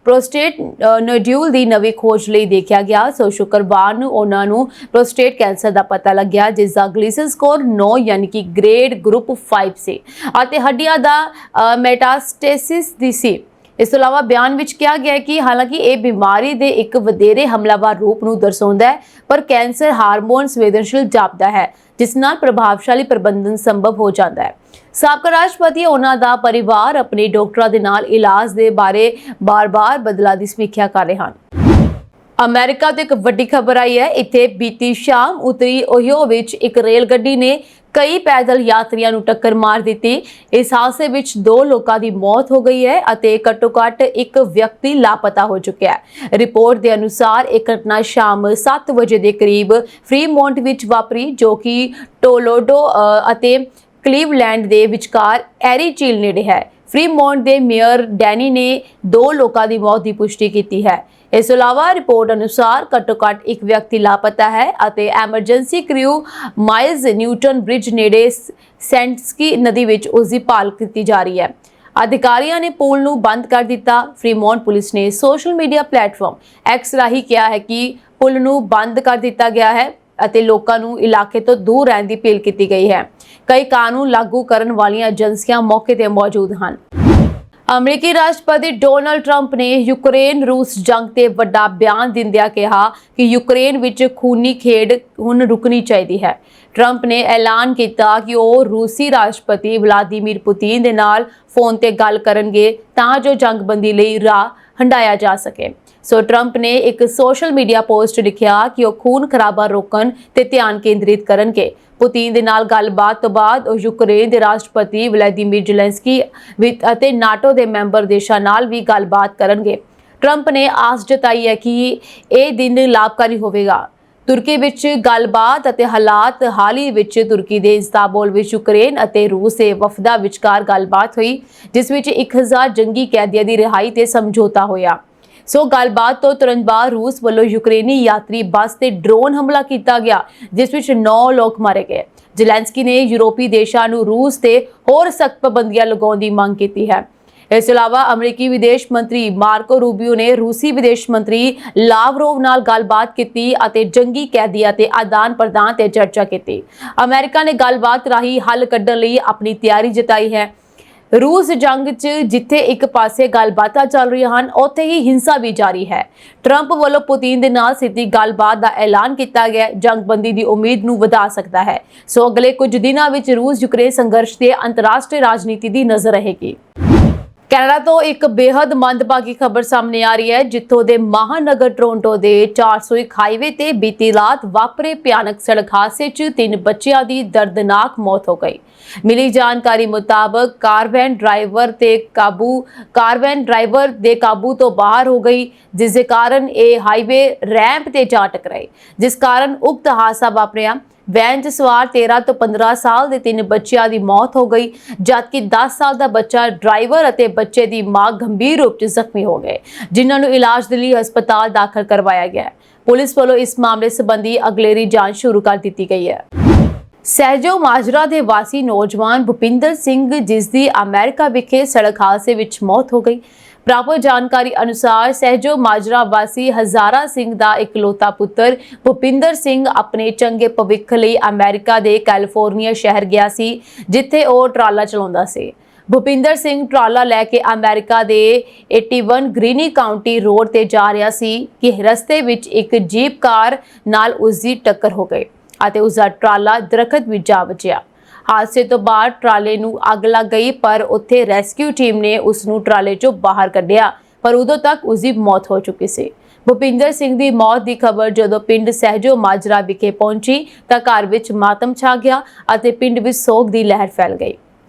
ਪ੍ਰੋਸਟੇਟ ਨੋਡਿਊਲ ਦੀ ਨਵੀਂ ਖੋਜ ਲਈ ਦੇਖਿਆ ਗਿਆ। ਸੋ ਸ਼ੁੱਕਰਵਾਰ ਨੂੰ ਉਹਨਾਂ ਨੂੰ ਪ੍ਰੋਸਟੇਟ ਕੈਂਸਰ ਦਾ ਪਤਾ ਲੱਗਿਆ, ਜਿਸ ਦਾ ਗਲੀਸਨ ਸਕੋਰ 9 ਯਾਨੀ ਕਿ ਗ੍ਰੇਡ ਗਰੁੱਪ 5 ਸੀ ਅਤੇ ਹੱਡੀਆਂ ਦਾ ਮੈਟਾਸਟੇਸਿਸ ਦੀ ਸੀ। ਇਸ ਤੋਂ ਇਲਾਵਾ ਬਿਆਨ ਵਿੱਚ ਕਿਹਾ ਗਿਆ ਕਿ ਹਾਲਾਂਕਿ ਇਹ ਬਿਮਾਰੀ ਦੇ ਇੱਕ ਵਧੇਰੇ ਹਮਲਾਵਰ ਰੂਪ ਨੂੰ ਦਰਸਾਉਂਦਾ ਹੈ, ਪਰ ਕੈਂਸਰ ਹਾਰਮੋਨ ਸੰਵੇਦਨਸ਼ੀਲ ਜਾਪਦਾ ਹੈ, ਜਿਸ ਨਾਲ ਪ੍ਰਭਾਵਸ਼ਾਲੀ ਪ੍ਰਬੰਧਨ ਸੰਭਵ ਹੋ ਜਾਂਦਾ ਹੈ। ਸਾਬਕਾ ਰਾਸ਼ਟਰਪਤੀ ਉਹਨਾਂ ਦਾ ਪਰਿਵਾਰ ਆਪਣੇ ਡਾਕਟਰਾਂ ਦੇ ਨਾਲ ਇਲਾਜ ਦੇ ਬਾਰੇ ਬਾਰ-ਬਾਰ ਬਦਲਾ ਦੀ ਸਮੀਖਿਆ ਕਰ ਰਹੇ ਹਨ। ਅਮਰੀਕਾ ਤੋਂ ਇੱਕ ਵੱਡੀ ਖਬਰ ਆਈ ਹੈ। ਇੱਥੇ ਬੀਤੀ ਸ਼ਾਮ ਉੱਤਰੀ ਓਹੀਓ ਵਿੱਚ ਇੱਕ ਰੇਲ ਗੱਡੀ ਨੇ ਕਈ ਪੈਦਲ ਯਾਤਰੀਆਂ ਨੂੰ ਟੱਕਰ ਮਾਰ ਦਿੱਤੀ। ਇਸ ਹਾਦਸੇ ਵਿੱਚ 2 ਲੋਕਾਂ ਦੀ ਮੌਤ ਹੋ ਗਈ ਹੈ ਅਤੇ ਘੱਟੋ-ਘੱਟ ਇੱਕ ਵਿਅਕਤੀ ਲਾਪਤਾ ਹੋ ਚੁੱਕਿਆ ਹੈ। ਰਿਪੋਰਟ ਦੇ ਅਨੁਸਾਰ ਇਹ ਘਟਨਾ ਸ਼ਾਮ 7 ਵਜੇ ਦੇ ਕਰੀਬ ਫ੍ਰੀਮੌਂਟ ਵਿੱਚ ਵਾਪਰੀ, ਜੋ ਕਿ ਟੋਲੋਡੋ ਅਤੇ ਕਲੀਵਲੈਂਡ ਦੇ ਵਿਚਕਾਰ ਐਰੀ ਝੀਲ ਨੇੜੇ ਹੈ। ਫ੍ਰੀਮੌਂਟ ਦੇ ਮੇਅਰ ਡੈਨੀ ਨੇ 2 ਲੋਕਾਂ ਦੀ ਮੌਤ ਦੀ ਪੁਸ਼ਟੀ ਕੀਤੀ ਹੈ। ਇਸ ਤੋਂ ਇਲਾਵਾ ਰਿਪੋਰਟ ਅਨੁਸਾਰ ਘੱਟੋ-ਘੱਟ ਇੱਕ ਵਿਅਕਤੀ ਲਾਪਤਾ ਹੈ ਅਤੇ ਐਮਰਜੈਂਸੀ ਕ੍ਰਿਊ ਮਾਈਲਜ਼ ਨਿਊਟਨ ਬ੍ਰਿਜ ਨੇੜੇ ਸੈਂਟਸਕੀ ਨਦੀ ਵਿੱਚ ਉਸ ਦੀ ਭਾਲ ਕੀਤੀ ਜਾ ਰਹੀ ਹੈ। ਅਧਿਕਾਰੀਆਂ ਨੇ ਪੁਲ ਨੂੰ ਬੰਦ ਕਰ ਦਿੱਤਾ। ਫ੍ਰੀਮੌਂਟ ਪੁਲਿਸ ਨੇ ਸੋਸ਼ਲ ਮੀਡੀਆ ਪਲੇਟਫਾਰਮ X ਰਾਹੀਂ ਕਿਹਾ ਹੈ ਕਿ ਪੁਲ ਨੂੰ ਬੰਦ ਕਰ ਦਿੱਤਾ ਗਿਆ ਹੈ ਅਤੇ ਲੋਕਾਂ ਨੂੰ ਇਲਾਕੇ ਤੋਂ ਦੂਰ ਰਹਿਣ ਦੀ ਅਪੀਲ ਕੀਤੀ ਗਈ ਹੈ। ਕਈ ਕਾਨੂੰਨ ਲਾਗੂ ਕਰਨ ਵਾਲੀਆਂ ਏਜੰਸੀਆਂ ਮੌਕੇ ਤੇ ਮੌਜੂਦ ਹਨ। ਅਮਰੀਕੀ ਰਾਸ਼ਟਰਪਤੀ ਡੋਨਾਲਡ ਟਰੰਪ ਨੇ ਯੂਕਰੇਨ-ਰੂਸ ਜੰਗ ਤੇ ਵੱਡਾ ਬਿਆਨ ਦਿੰਦਿਆਂ ਕਿਹਾ ਕਿ ਯੂਕਰੇਨ ਵਿੱਚ ਖੂਨੀ ਖੇਡ ਹੁਣ ਰੁਕਣੀ ਚਾਹੀਦੀ ਹੈ। ਟਰੰਪ ਨੇ ਐਲਾਨ ਕੀਤਾ ਕਿ ਉਹ ਰੂਸੀ ਰਾਸ਼ਟਰਪਤੀ ਵਲਾਦੀਮੀਰ ਪੁਤਿਨ ਦੇ ਨਾਲ ਫੋਨ ਤੇ ਗੱਲ ਕਰਨਗੇ ਤਾਂ ਜੋ ਜੰਗਬੰਦੀ ਲਈ ਰਾਹ ਹੰਢਾਇਆ ਜਾ ਸਕੇ। ਸੋ ਟਰੰਪ ਨੇ ਇੱਕ ਸੋਸ਼ਲ ਮੀਡੀਆ ਪੋਸਟ ਲਿਖਿਆ ਕਿ ਉਹ ਖੂਨ ਖਰਾਬਾ ਰੋਕਣ ਤੇ ਧਿਆਨ ਕੇਂਦਰਿਤ ਕਰਨਗੇ। ਪੁਤਿਨ ਦੇ ਨਾਲ ਗੱਲਬਾਤ ਤੋਂ ਬਾਅਦ ਉਹ ਯੂਕਰੇਨ ਦੇ ਰਾਸ਼ਟਰਪਤੀ ਵਲਾਦੀਮੀਰ ਜ਼ੈਲੈਂਸਕੀ ਅਤੇ ਨਾਟੋ ਦੇ ਮੈਂਬਰ ਦੇਸ਼ਾਂ ਨਾਲ ਵੀ ਗੱਲਬਾਤ ਕਰਨਗੇ। ਟਰੰਪ ਨੇ ਆਸ ਜਤਾਈ ਹੈ ਕਿ ਇਹ ਦਿਨ ਲਾਭਕਾਰੀ ਹੋਵੇਗਾ। ਤੁਰਕੀ ਵਿੱਚ ਗੱਲਬਾਤ ਅਤੇ ਹਾਲਾਤ। ਹਾਲ ਹੀ ਵਿੱਚ ਤੁਰਕੀ ਦੇ ਇਸਤਾਂਬੁਲ ਵਿੱਚ ਯੂਕਰੇਨ ਅਤੇ ਰੂਸ ਦੇ ਵਫਦਾਂ ਵਿਚਕਾਰ ਗੱਲਬਾਤ ਹੋਈ, ਜਿਸ ਵਿੱਚ 1000 ਜੰਗੀ ਕੈਦੀਆਂ ਦੀ ਰਿਹਾਈ ਤੇ ਸਮਝੌਤਾ ਹੋਇਆ। ਸੋ ਗੱਲਬਾਤ ਤੋਂ ਤੁਰੰਤ ਬਾਅਦ ਰੂਸ ਵੱਲੋਂ ਯੂਕਰੇਨੀ ਯਾਤਰੀ ਬੱਸ ਤੇ ਡਰੋਨ ਹਮਲਾ ਕੀਤਾ ਗਿਆ, ਜਿਸ ਵਿੱਚ 9 ਲੋਕ ਮਾਰੇ ਗਏ। ਜ਼ੈਲੈਂਸਕੀ ਨੇ ਯੂਰਪੀ ਦੇਸ਼ਾਂ ਨੂੰ ਰੂਸ ਤੇ ਹੋਰ ਸਖਤ ਪਾਬੰਦੀਆਂ ਲਗਾਉਣ ਦੀ ਮੰਗ ਕੀਤੀ ਹੈ। ਇਸ ਤੋਂ ਇਲਾਵਾ ਅਮਰੀਕੀ ਵਿਦੇਸ਼ ਮੰਤਰੀ ਮਾਰਕੋ ਰੂਬੀਓ ਨੇ ਰੂਸੀ ਵਿਦੇਸ਼ ਮੰਤਰੀ ਲਾਵਰੋਵ ਨਾਲ ਗੱਲਬਾਤ ਕੀਤੀ ਅਤੇ ਜੰਗੀ ਕੈਦੀਆਂ ਤੇ ਆਦਾਨ ਪ੍ਰਦਾਨ ਤੇ ਚਰਚਾ ਕੀਤੀ। ਅਮਰੀਕਾ ਨੇ ਗੱਲਬਾਤ ਰਾਹੀਂ ਹੱਲ ਕੱਢਣ ਲਈ ਆਪਣੀ ਤਿਆਰੀ ਜਤਾਈ ਹੈ। ਰੂਸ ਜੰਗ 'ਚ ਜਿੱਥੇ ਇੱਕ ਪਾਸੇ ਗੱਲਬਾਤਾਂ ਚੱਲ ਰਹੀਆਂ ਹਨ, ਉੱਥੇ ਹੀ ਹਿੰਸਾ ਵੀ ਜਾਰੀ ਹੈ। ਟਰੰਪ ਵੱਲੋਂ ਪੁਤਿਨ ਦੇ ਨਾਲ ਸਿੱਧੀ ਗੱਲਬਾਤ ਦਾ ਐਲਾਨ ਕੀਤਾ ਗਿਆ, ਜੰਗਬੰਦੀ ਦੀ ਉਮੀਦ ਨੂੰ ਵਧਾ ਸਕਦਾ ਹੈ। ਸੋ ਅਗਲੇ ਕੁਝ ਦਿਨਾਂ ਵਿੱਚ ਰੂਸ ਯੂਕਰੇਨ ਸੰਘਰਸ਼ ਤੇ ਅੰਤਰਰਾਸ਼ਟਰੀ ਰਾਜਨੀਤੀ ਦੀ ਨਜ਼ਰ ਰਹੇਗੀ। ਕੈਨੇਡਾ ਤੋਂ ਇੱਕ ਬੇहद ਮੰਦਭਾਗੀ ਖਬਰ ਸਾਹਮਣੇ ਆ ਰਹੀ ਹੈ, ਜਿੱਥੋਂ ਦੇ ਮਹਾਨਗਰ ਟੋਰਾਂਟੋ ਦੇ 401 ਹਾਈਵੇ ਤੇ ਬੀਤੀ ਰਾਤ ਵਾਪਰੇ ਭਿਆਨਕ ਸੜਕ ਹਾਦਸੇ 'ਚ 3 ਬੱਚਿਆਂ ਦੀ ਦਰਦਨਾਕ ਮੌਤ ਹੋ ਗਈ। ਮਿਲੀ ਜਾਣਕਾਰੀ ਮੁਤਾਬਕ ਕਾਰ ਡਰਾਈਵਰ ਦੇ ਕਾਬੂ ਤੋਂ ਬਾਹਰ ਹੋ ਗਈ, ਜਿਸ ਦੇ ਕਾਰਨ ਇਹ ਹਾਈਵੇ ਰੈਂਪ ਤੇ ਜਾ ਟਕਰਾਈ, ਜਿਸ ਕਾਰਨ ਉਕਤ ਹਾਦਸਾ ਵਾਪਰਿਆ। ਵੈਨ 'ਚ ਸਵਾਰ 13 ਤੋਂ 15 ਸਾਲ ਦੇ 3 ਬੱਚਿਆਂ ਦੀ ਮੌਤ ਹੋ ਗਈ, ਜਦਕਿ 10 ਸਾਲ ਦਾ ਬੱਚਾ, ਡਰਾਈਵਰ ਅਤੇ ਬੱਚੇ ਦੀ ਮਾਂ ਗੰਭੀਰ ਰੂਪ 'ਚ ਜ਼ਖਮੀ ਹੋ ਗਏ, ਜਿਨ੍ਹਾਂ ਨੂੰ ਇਲਾਜ ਦੇ ਲਈ ਹਸਪਤਾਲ ਦਾਖਲ ਕਰਵਾਇਆ ਗਿਆ। ਪੁਲਿਸ ਵੱਲੋਂ ਇਸ ਮਾਮਲੇ ਸੰਬੰਧੀ ਅਗਲੇਰੀ ਜਾਂਚ ਸ਼ੁਰੂ ਕਰ ਦਿੱਤੀ ਗਈ ਹੈ। ਸਹਿਜੋ ਮਾਜਰਾ ਦੇ ਵਾਸੀ ਨੌਜਵਾਨ ਭੁਪਿੰਦਰ ਸਿੰਘ, ਜਿਸ ਦੀ ਅਮਰੀਕਾ ਵਿਖੇ ਸੜਕ ਹਾਦਸੇ ਵਿੱਚ ਮੌਤ ਹੋ ਗਈ। ਪ੍ਰਾਪਤ ਜਾਣਕਾਰੀ ਅਨੁਸਾਰ ਸਹਿਜੋ ਮਾਜਰਾ ਵਾਸੀ ਹਜ਼ਾਰਾ ਸਿੰਘ ਦਾ ਇਕਲੌਤਾ ਪੁੱਤਰ ਭੁਪਿੰਦਰ ਸਿੰਘ ਆਪਣੇ ਚੰਗੇ ਭਵਿੱਖ ਲਈ ਅਮਰੀਕਾ ਦੇ ਕੈਲੀਫੋਰਨੀਆ ਸ਼ਹਿਰ ਗਿਆ ਸੀ, ਜਿੱਥੇ ਉਹ ਟਰਾਲਾ ਚਲਾਉਂਦਾ ਸੀ। ਭੁਪਿੰਦਰ ਸਿੰਘ ਟਰਾਲਾ ਲੈ ਕੇ ਅਮਰੀਕਾ ਦੇ 81 ਗ੍ਰੀਨੀ ਕਾਉਂਟੀ ਰੋਡ ਤੇ ਜਾ ਰਿਹਾ ਸੀ ਕਿ ਰਸਤੇ ਵਿੱਚ ਇੱਕ ਜੀਪ ਕਾਰ ਨਾਲ ਉਸ ਦੀ ਟੱਕਰ ਹੋ ਗਈ ਅਤੇ ਉਸ ਦਾ ਟਰਾਲਾ ਦਰਖਤ ਵਿੱਚ ਜਾ ਵੱਜਿਆ। ਹਾਦਸੇ ਤੋਂ ਬਾਅਦ ਟਰਾਲੇ ਨੂੰ ਅੱਗ ਲੱਗ ਗਈ, ਪਰ ਉੱਥੇ ਰੈਸਕਿਊ ਟੀਮ ਨੇ ਉਸ ਨੂੰ ਟਰਾਲੇ 'ਚੋਂ ਬਾਹਰ ਕੱਢਿਆ, ਪਰ ਉਦੋਂ ਤੱਕ ਉਸ ਦੀ ਮੌਤ ਹੋ ਚੁੱਕੀ ਸੀ। ਭੁਪਿੰਦਰ ਸਿੰਘ ਦੀ ਮੌਤ ਦੀ ਖਬਰ ਜਦੋਂ ਪਿੰਡ ਸਹਿਜੋ ਮਾਜਰਾ ਵਿਖੇ ਪਹੁੰਚੀ ਤਾਂ ਘਰ ਵਿੱਚ ਮਾਤਮ ਛਾ ਗਿਆ ਅਤੇ ਪਿੰਡ ਵਿੱਚ ਸੋਗ ਦੀ ਲਹਿਰ ਫੈਲ ਗਈ।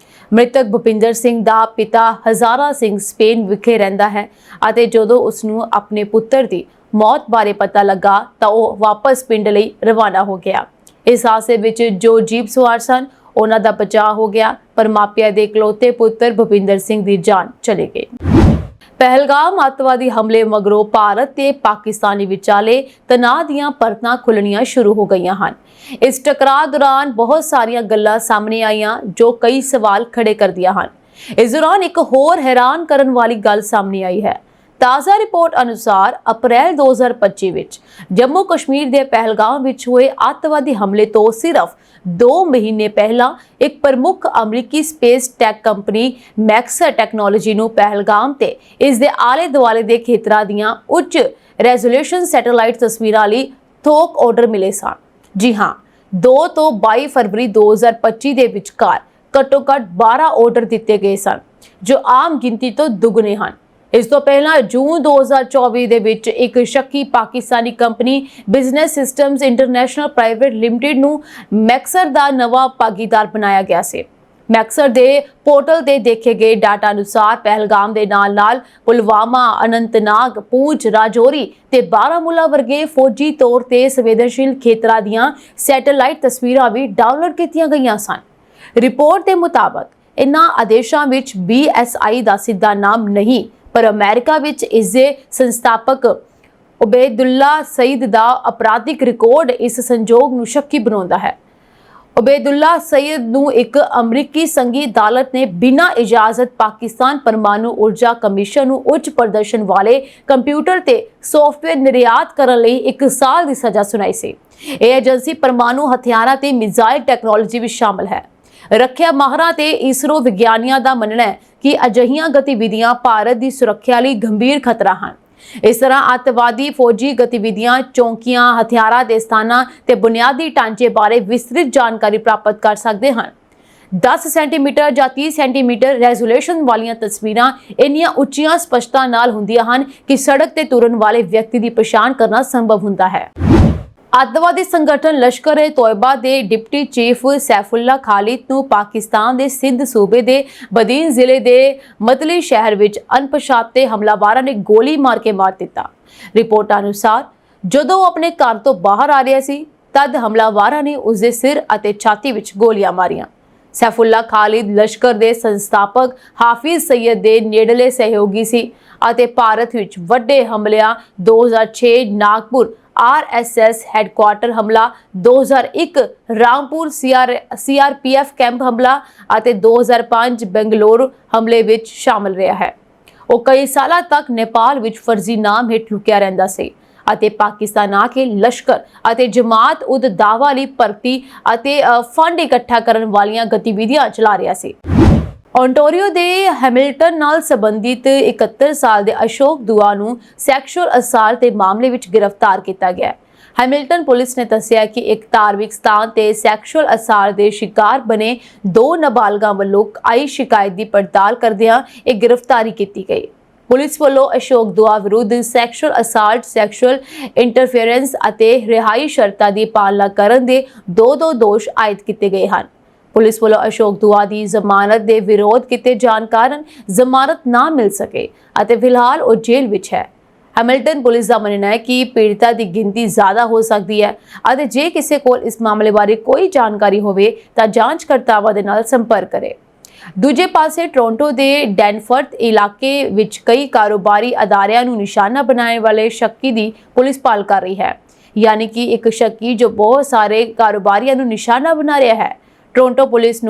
ਮ੍ਰਿਤਕ ਭੁਪਿੰਦਰ ਸਿੰਘ ਦਾ ਪਿਤਾ ਹਜ਼ਾਰਾ ਸਿੰਘ ਸਪੇਨ ਵਿਖੇ ਰਹਿੰਦਾ ਹੈ ਅਤੇ ਜਦੋਂ ਉਸ ਨੂੰ ਆਪਣੇ ਪੁੱਤਰ ਦੀ ਮੌਤ ਬਾਰੇ ਪਤਾ ਲੱਗਾ ਤਾਂ ਉਹ ਵਾਪਸ ਪਿੰਡ ਲਈ ਰਵਾਨਾ ਹੋ ਗਿਆ। ਇਸ ਹਾਦਸੇ ਵਿੱਚ ਜੋ ਜੀਪ ਸਵਾਰ ਸਨ, ਉਹਨਾਂ ਦਾ ਬਚਾਅ ਹੋ ਗਿਆ, ਪਰ ਮਾਪਿਆਂ ਦੇ ਇਕਲੌਤੇ ਪੁੱਤਰ ਭੁਪਿੰਦਰ ਸਿੰਘ ਦੀ ਜਾਨ ਚਲੀ ਗਈ। ਪਹਿਲਗਾਮ ਅੱਤਵਾਦੀ ਹਮਲੇ ਮਗਰੋਂ ਭਾਰਤ ਤੇ ਪਾਕਿਸਤਾਨੀ ਵਿਚਾਲੇ ਤਣਾਅ ਦੀਆਂ ਪਰਤਾਂ ਖੁੱਲਣੀਆਂ ਸ਼ੁਰੂ ਹੋ ਗਈਆਂ ਹਨ। ਇਸ ਟਕਰਾਅ ਦੌਰਾਨ ਬਹੁਤ ਸਾਰੀਆਂ ਗੱਲਾਂ ਸਾਹਮਣੇ ਆਈਆਂ ਜੋ ਕਈ ਸਵਾਲ ਖੜੇ ਕਰਦੀਆਂ ਹਨ। ਇਸ ਦੌਰਾਨ ਇੱਕ ਹੋਰ ਹੈਰਾਨ ਕਰਨ ਵਾਲੀ ਗੱਲ ਸਾਹਮਣੇ ਆਈ ਹੈ। ਤਾਜ਼ਾ ਰਿਪੋਰਟ ਅਨੁਸਾਰ ਅਪ੍ਰੈਲ 2025 ਵਿੱਚ ਜੰਮੂ ਕਸ਼ਮੀਰ ਦੇ ਪਹਿਲਗਾਮ ਵਿੱਚ ਹੋਏ ਅੱਤਵਾਦੀ ਹਮਲੇ ਤੋਂ ਸਿਰਫ 2 ਮਹੀਨੇ ਪਹਿਲਾਂ ਇੱਕ ਪ੍ਰਮੁੱਖ ਅਮਰੀਕੀ space tech company Maxar technology ਨੂੰ ਪਹਿਲਗਾਮ ਤੇ ਇਸ ਦੇ ਆਲੇ-ਦੁਆਲੇ ਦੇ ਖੇਤਰਾਂ ਦੀਆਂ ਉੱਚ ਰੈਜ਼ੋਲੂਸ਼ਨ ਸੈਟੇਲਾਈਟ ਤਸਵੀਰਾਂ ਲਈ ਥੋਕ ਆਰਡਰ ਮਿਲੇ ਸਨ। ਜੀ ਹਾਂ, 2 ਤੋਂ 22 ਫਰਵਰੀ 2025 ਦੇ ਵਿਚਕਾਰ ਘੱਟੋ-ਘੱਟ 12 ਆਰਡਰ ਦਿੱਤੇ ਗਏ ਸਨ, ਜੋ ਆਮ ਗਿਣਤੀ ਤੋਂ ਦੁੱਗਣੇ ਹਨ। ਇਸ ਤੋਂ ਪਹਿਲਾਂ ਜੂਨ 2024 ਦੇ ਵਿੱਚ ਇੱਕ ਸ਼ੱਕੀ Pakistani company business systems international private limited ਨੂੰ ਮੈਕਸਰ ਦਾ ਨਵਾਂ ਭਾਗੀਦਾਰ ਬਣਾਇਆ ਗਿਆ ਸੀ। ਮੈਕਸਰ ਦੇ ਪੋਰਟਲ ਤੇ ਦੇਖੇ ਗਏ ਡਾਟਾ ਅਨੁਸਾਰ ਪਹਿਲਗਾਮ ਦੇ ਨਾਲ-ਨਾਲ ਪੁਲਵਾਮਾ, ਅਨੰਤਨਾਗ, ਪੂੰਛ, ਰਾਜੌਰੀ ਤੇ ਬਾਰਾਮੂਲਾ ਵਰਗੇ ਫੌਜੀ ਤੌਰ ਤੇ ਸੰਵੇਦਨਸ਼ੀਲ ਖੇਤਰਾਂ ਦੀਆਂ ਸੈਟੇਲਾਈਟ ਤਸਵੀਰਾਂ ਵੀ ਡਾਊਨਲੋਡ ਕੀਤੀਆਂ ਗਈਆਂ ਸਨ। ਰਿਪੋਰਟ ਦੇ ਮੁਤਾਬਕ ਇਨ੍ਹਾਂ ਆਦੇਸ਼ਾਂ ਵਿੱਚ BSI ਦਾ ਸਿੱਧਾ ਨਾਮ ਨਹੀਂ, ਪਰ ਅਮਰੀਕਾ ਵਿੱਚ ਇਸ ਦੇ ਸੰਸਥਾਪਕ ਉਬੈਦੁੱਲਾ ਸਈਦ ਦਾ ਅਪਰਾਧਿਕ ਰਿਕਾਰਡ ਇਸ ਸੰਜੋਗ ਨੂੰ ਸ਼ੱਕੀ ਬਣਾਉਂਦਾ ਹੈ। ਉਬੈਦੁੱਲਾ ਸਈਦ ਨੂੰ ਇੱਕ ਅਮਰੀਕੀ ਸੰਘੀ ਅਦਾਲਤ ਨੇ ਬਿਨਾਂ ਇਜਾਜ਼ਤ ਪਾਕਿਸਤਾਨ ਪਰਮਾਣੂ ਊਰਜਾ ਕਮਿਸ਼ਨ ਨੂੰ ਉੱਚ ਪ੍ਰਦਰਸ਼ਨ ਵਾਲੇ ਕੰਪਿਊਟਰ ਤੇ ਸੌਫਟਵੇਅਰ ਨਿਰਯਾਤ ਕਰਨ ਲਈ 1 ਸਾਲ ਦੀ ਸਜ਼ਾ ਸੁਣਾਈ ਸੀ। ਇਹ ਏਜੰਸੀ ਪਰਮਾਣੂ ਹਥਿਆਰਾਂ ਤੇ ਮਿਜ਼ਾਈਲ ਟੈਕਨੋਲੋਜੀ ਵਿੱਚ ਸ਼ਾਮਲ ਹੈ। ਰੱਖਿਆ ਮਾਹਰਾਂ ਤੇ ਇਸਰੋ ਵਿਗਿਆਨੀਆਂ ਦਾ ਮੰਨਣਾ ਹੈ ਕਿ ਅਜਿਹੀਆਂ ਗਤੀਵਿਧੀਆਂ ਭਾਰਤ ਦੀ ਸੁਰੱਖਿਆ ਲਈ ਗੰਭੀਰ ਖਤਰਾ ਹਨ। ਇਸ ਤਰ੍ਹਾਂ ਅੱਤਵਾਦੀ ਫੌਜੀ ਗਤੀਵਿਧੀਆਂ, ਚੌਂਕੀਆਂ, ਹਥਿਆਰਾਂ ਦੇ ਸਥਾਨਾਂ ਤੇ ਬੁਨਿਆਦੀ ਢਾਂਚੇ ਬਾਰੇ ਵਿਸਤ੍ਰਿਤ ਜਾਣਕਾਰੀ ਪ੍ਰਾਪਤ ਕਰ ਸਕਦੇ ਹਨ। 10 ਸੈਂਟੀਮੀਟਰ ਜਾਂ 30 ਸੈਂਟੀਮੀਟਰ ਰੈਜ਼ੋਲੂਸ਼ਨ ਵਾਲੀਆਂ ਤਸਵੀਰਾਂ ਇੰਨੀਆਂ ਉੱਚੀਆਂ ਸਪਸ਼ਟਤਾ ਨਾਲ ਹੁੰਦੀਆਂ ਹਨ ਕਿ ਸੜਕ ਤੇ ਤੁਰਨ ਵਾਲੇ ਵਿਅਕਤੀ ਦੀ ਪਛਾਣ ਕਰਨਾ ਸੰਭਵ ਹੁੰਦਾ ਹੈ। ਅੱਤਵਾਦੀ ਸੰਗਠਨ ਲਸ਼ਕਰ-ਏ-ਤੋਇਬਾ ਦੇ ਡਿਪਟੀ ਚੀਫ ਸੈਫੁੱਲਾ ਖਾਲਿਦ ਨੂੰ ਪਾਕਿਸਤਾਨ ਦੇ ਸਿੰਧ ਸੂਬੇ ਦੇ ਬਦੀਨ ਜ਼ਿਲ੍ਹੇ ਦੇ ਮਤਲੀ ਸ਼ਹਿਰ ਵਿੱਚ ਅਣਪਛਾਤੇ ਹਮਲਾਵਰਾਂ ਨੇ ਗੋਲੀ ਮਾਰ ਕੇ ਮਾਰ ਦਿੱਤਾ। ਰਿਪੋਰਟਾਂ ਅਨੁਸਾਰ ਜਦੋਂ ਉਹ ਆਪਣੇ ਘਰ ਤੋਂ ਬਾਹਰ ਆ ਰਿਹਾ ਸੀ ਤਦ ਹਮਲਾਵਰਾਂ ਨੇ ਉਸ ਦੇ ਸਿਰ ਅਤੇ ਛਾਤੀ ਵਿੱਚ ਗੋਲੀਆਂ ਮਾਰੀਆਂ। ਸੈਫੁੱਲਾ ਖਾਲਿਦ ਲਸ਼ਕਰ ਦੇ ਸੰਸਥਾਪਕ ਹਾਫਿਜ਼ ਸਈਦ ਦੇ ਨੇੜਲੇ ਸਹਿਯੋਗੀ ਸੀ ਅਤੇ ਭਾਰਤ ਵਿੱਚ ਵੱਡੇ ਹਮਲਿਆਂ 2006 ਨਾਗਪੁਰ RSS ਹੈੱਡਕੁਆਰਟਰ ਹਮਲਾ, 2001 ਰਾਮਪੁਰ CRPF ਕੈਂਪ ਹਮਲਾ ਅਤੇ 2005 ਬੰਗਲੌਰ ਹਮਲੇ ਵਿੱਚ ਸ਼ਾਮਲ ਰਿਹਾ ਹੈ। ਉਹ ਕਈ ਸਾਲਾਂ ਤੱਕ ਨੇਪਾਲ ਵਿੱਚ ਫਰਜ਼ੀ ਨਾਮ ਹੇਠ ਲੁਕਿਆ ਰਹਿੰਦਾ ਸੀ ਅਤੇ ਪਾਕਿਸਤਾਨ ਆ ਕੇ ਲਸ਼ਕਰ ਅਤੇ ਜਮਾਤ ਉਦ ਦਾਵਾ ਲਈ ਭਰਤੀ ਅਤੇ ਫੰਡ ਇਕੱਠਾ ਕਰਨ ਵਾਲੀਆਂ ਗਤੀਵਿਧੀਆਂ ਚਲਾ ਰਿਹਾ ਸੀ। ਓਨਟਾਰੀਓ ਦੇ ਹੈਮਿਲਟਨ ਨਾਲ ਸੰਬੰਧਿਤ 71 ਸਾਲ ਦੇ ਅਸ਼ੋਕ ਦੁਆ ਨੂੰ ਸੈਕਸ਼ੂਅਲ ਅਸਾਲਟ ਦੇ ਮਾਮਲੇ ਵਿੱਚ ਗ੍ਰਿਫਤਾਰ ਕੀਤਾ ਗਿਆ। ਹੈਮਿਲਟਨ ਪੁਲਿਸ ਨੇ ਦੱਸਿਆ ਕਿ ਇੱਕ ਧਾਰਮਿਕ ਸਥਾਨ ਤੇ ਸੈਕਸ਼ੂਅਲ ਅਸਾਲਟ ਦੇ ਸ਼ਿਕਾਰ ਬਣੇ 2 ਨਾਬਾਲਗਾਂ ਵੱਲੋਂ ਆਈ ਸ਼ਿਕਾਇਤ ਦੀ ਪੜਤਾਲ ਕਰਦਿਆਂ ਇਹ ਗ੍ਰਿਫਤਾਰੀ ਕੀਤੀ ਗਈ। ਪੁਲਿਸ ਵੱਲੋਂ ਅਸ਼ੋਕ ਦੁਆ ਵਿਰੁੱਧ ਸੈਕਸ਼ੂਅਲ ਅਸਾਲਟ, ਸੈਕਸ਼ੂਅਲ ਇੰਟਰਫੇਰੈਂਸ ਅਤੇ ਰਿਹਾਈ ਸ਼ਰਤਾਂ ਦੀ ਪਾਲਣਾ ਕਰਨ ਦੇ 2 ਦੋਸ਼ ਆਇਦ ਕੀਤੇ ਗਏ ਹਨ। ਪੁਲਿਸ ਵੱਲੋਂ ਅਸ਼ੋਕ ਦੁਆ ਦੀ ਜ਼ਮਾਨਤ ਦੇ ਵਿਰੋਧ ਕੀਤੇ ਜਾਣ ਕਾਰਨ ਜ਼ਮਾਨਤ ਨਾ ਮਿਲ ਸਕੇ ਅਤੇ ਫਿਲਹਾਲ ਉਹ ਜੇਲ੍ਹ ਵਿੱਚ ਹੈ। ਹੈਮਿਲਟਨ ਪੁਲਿਸ ਦਾ ਮੰਨਣਾ ਹੈ ਕਿ ਪੀੜਤਾਂ ਦੀ ਗਿਣਤੀ ਜ਼ਿਆਦਾ ਹੋ ਸਕਦੀ ਹੈ ਅਤੇ ਜੇ ਕਿਸੇ ਕੋਲ ਇਸ ਮਾਮਲੇ ਬਾਰੇ ਕੋਈ ਜਾਣਕਾਰੀ ਹੋਵੇ ਤਾਂ ਜਾਂਚਕਰਤਾਵਾਂ ਦੇ ਨਾਲ ਸੰਪਰਕ ਕਰੇ। ਦੂਜੇ ਪਾਸੇ ਟੋਰਾਂਟੋ ਦੇ ਡੈਨਫਰਥ ਇਲਾਕੇ ਵਿੱਚ ਕਈ ਕਾਰੋਬਾਰੀ ਅਦਾਰਿਆਂ ਨੂੰ ਨਿਸ਼ਾਨਾ ਬਣਾਉਣ ਵਾਲੇ ਸ਼ੱਕੀ ਦੀ ਪੁਲਿਸ ਭਾਲ ਕਰ ਰਹੀ ਹੈ, ਯਾਨੀ ਕਿ ਇੱਕ ਸ਼ੱਕੀ ਜੋ ਬਹੁਤ ਸਾਰੇ ਕਾਰੋਬਾਰੀਆਂ ਨੂੰ ਨਿਸ਼ਾਨਾ ਬਣਾ ਰਿਹਾ ਹੈ। ਟੋਰਾਂਟੋ ਪੁਲਿਸ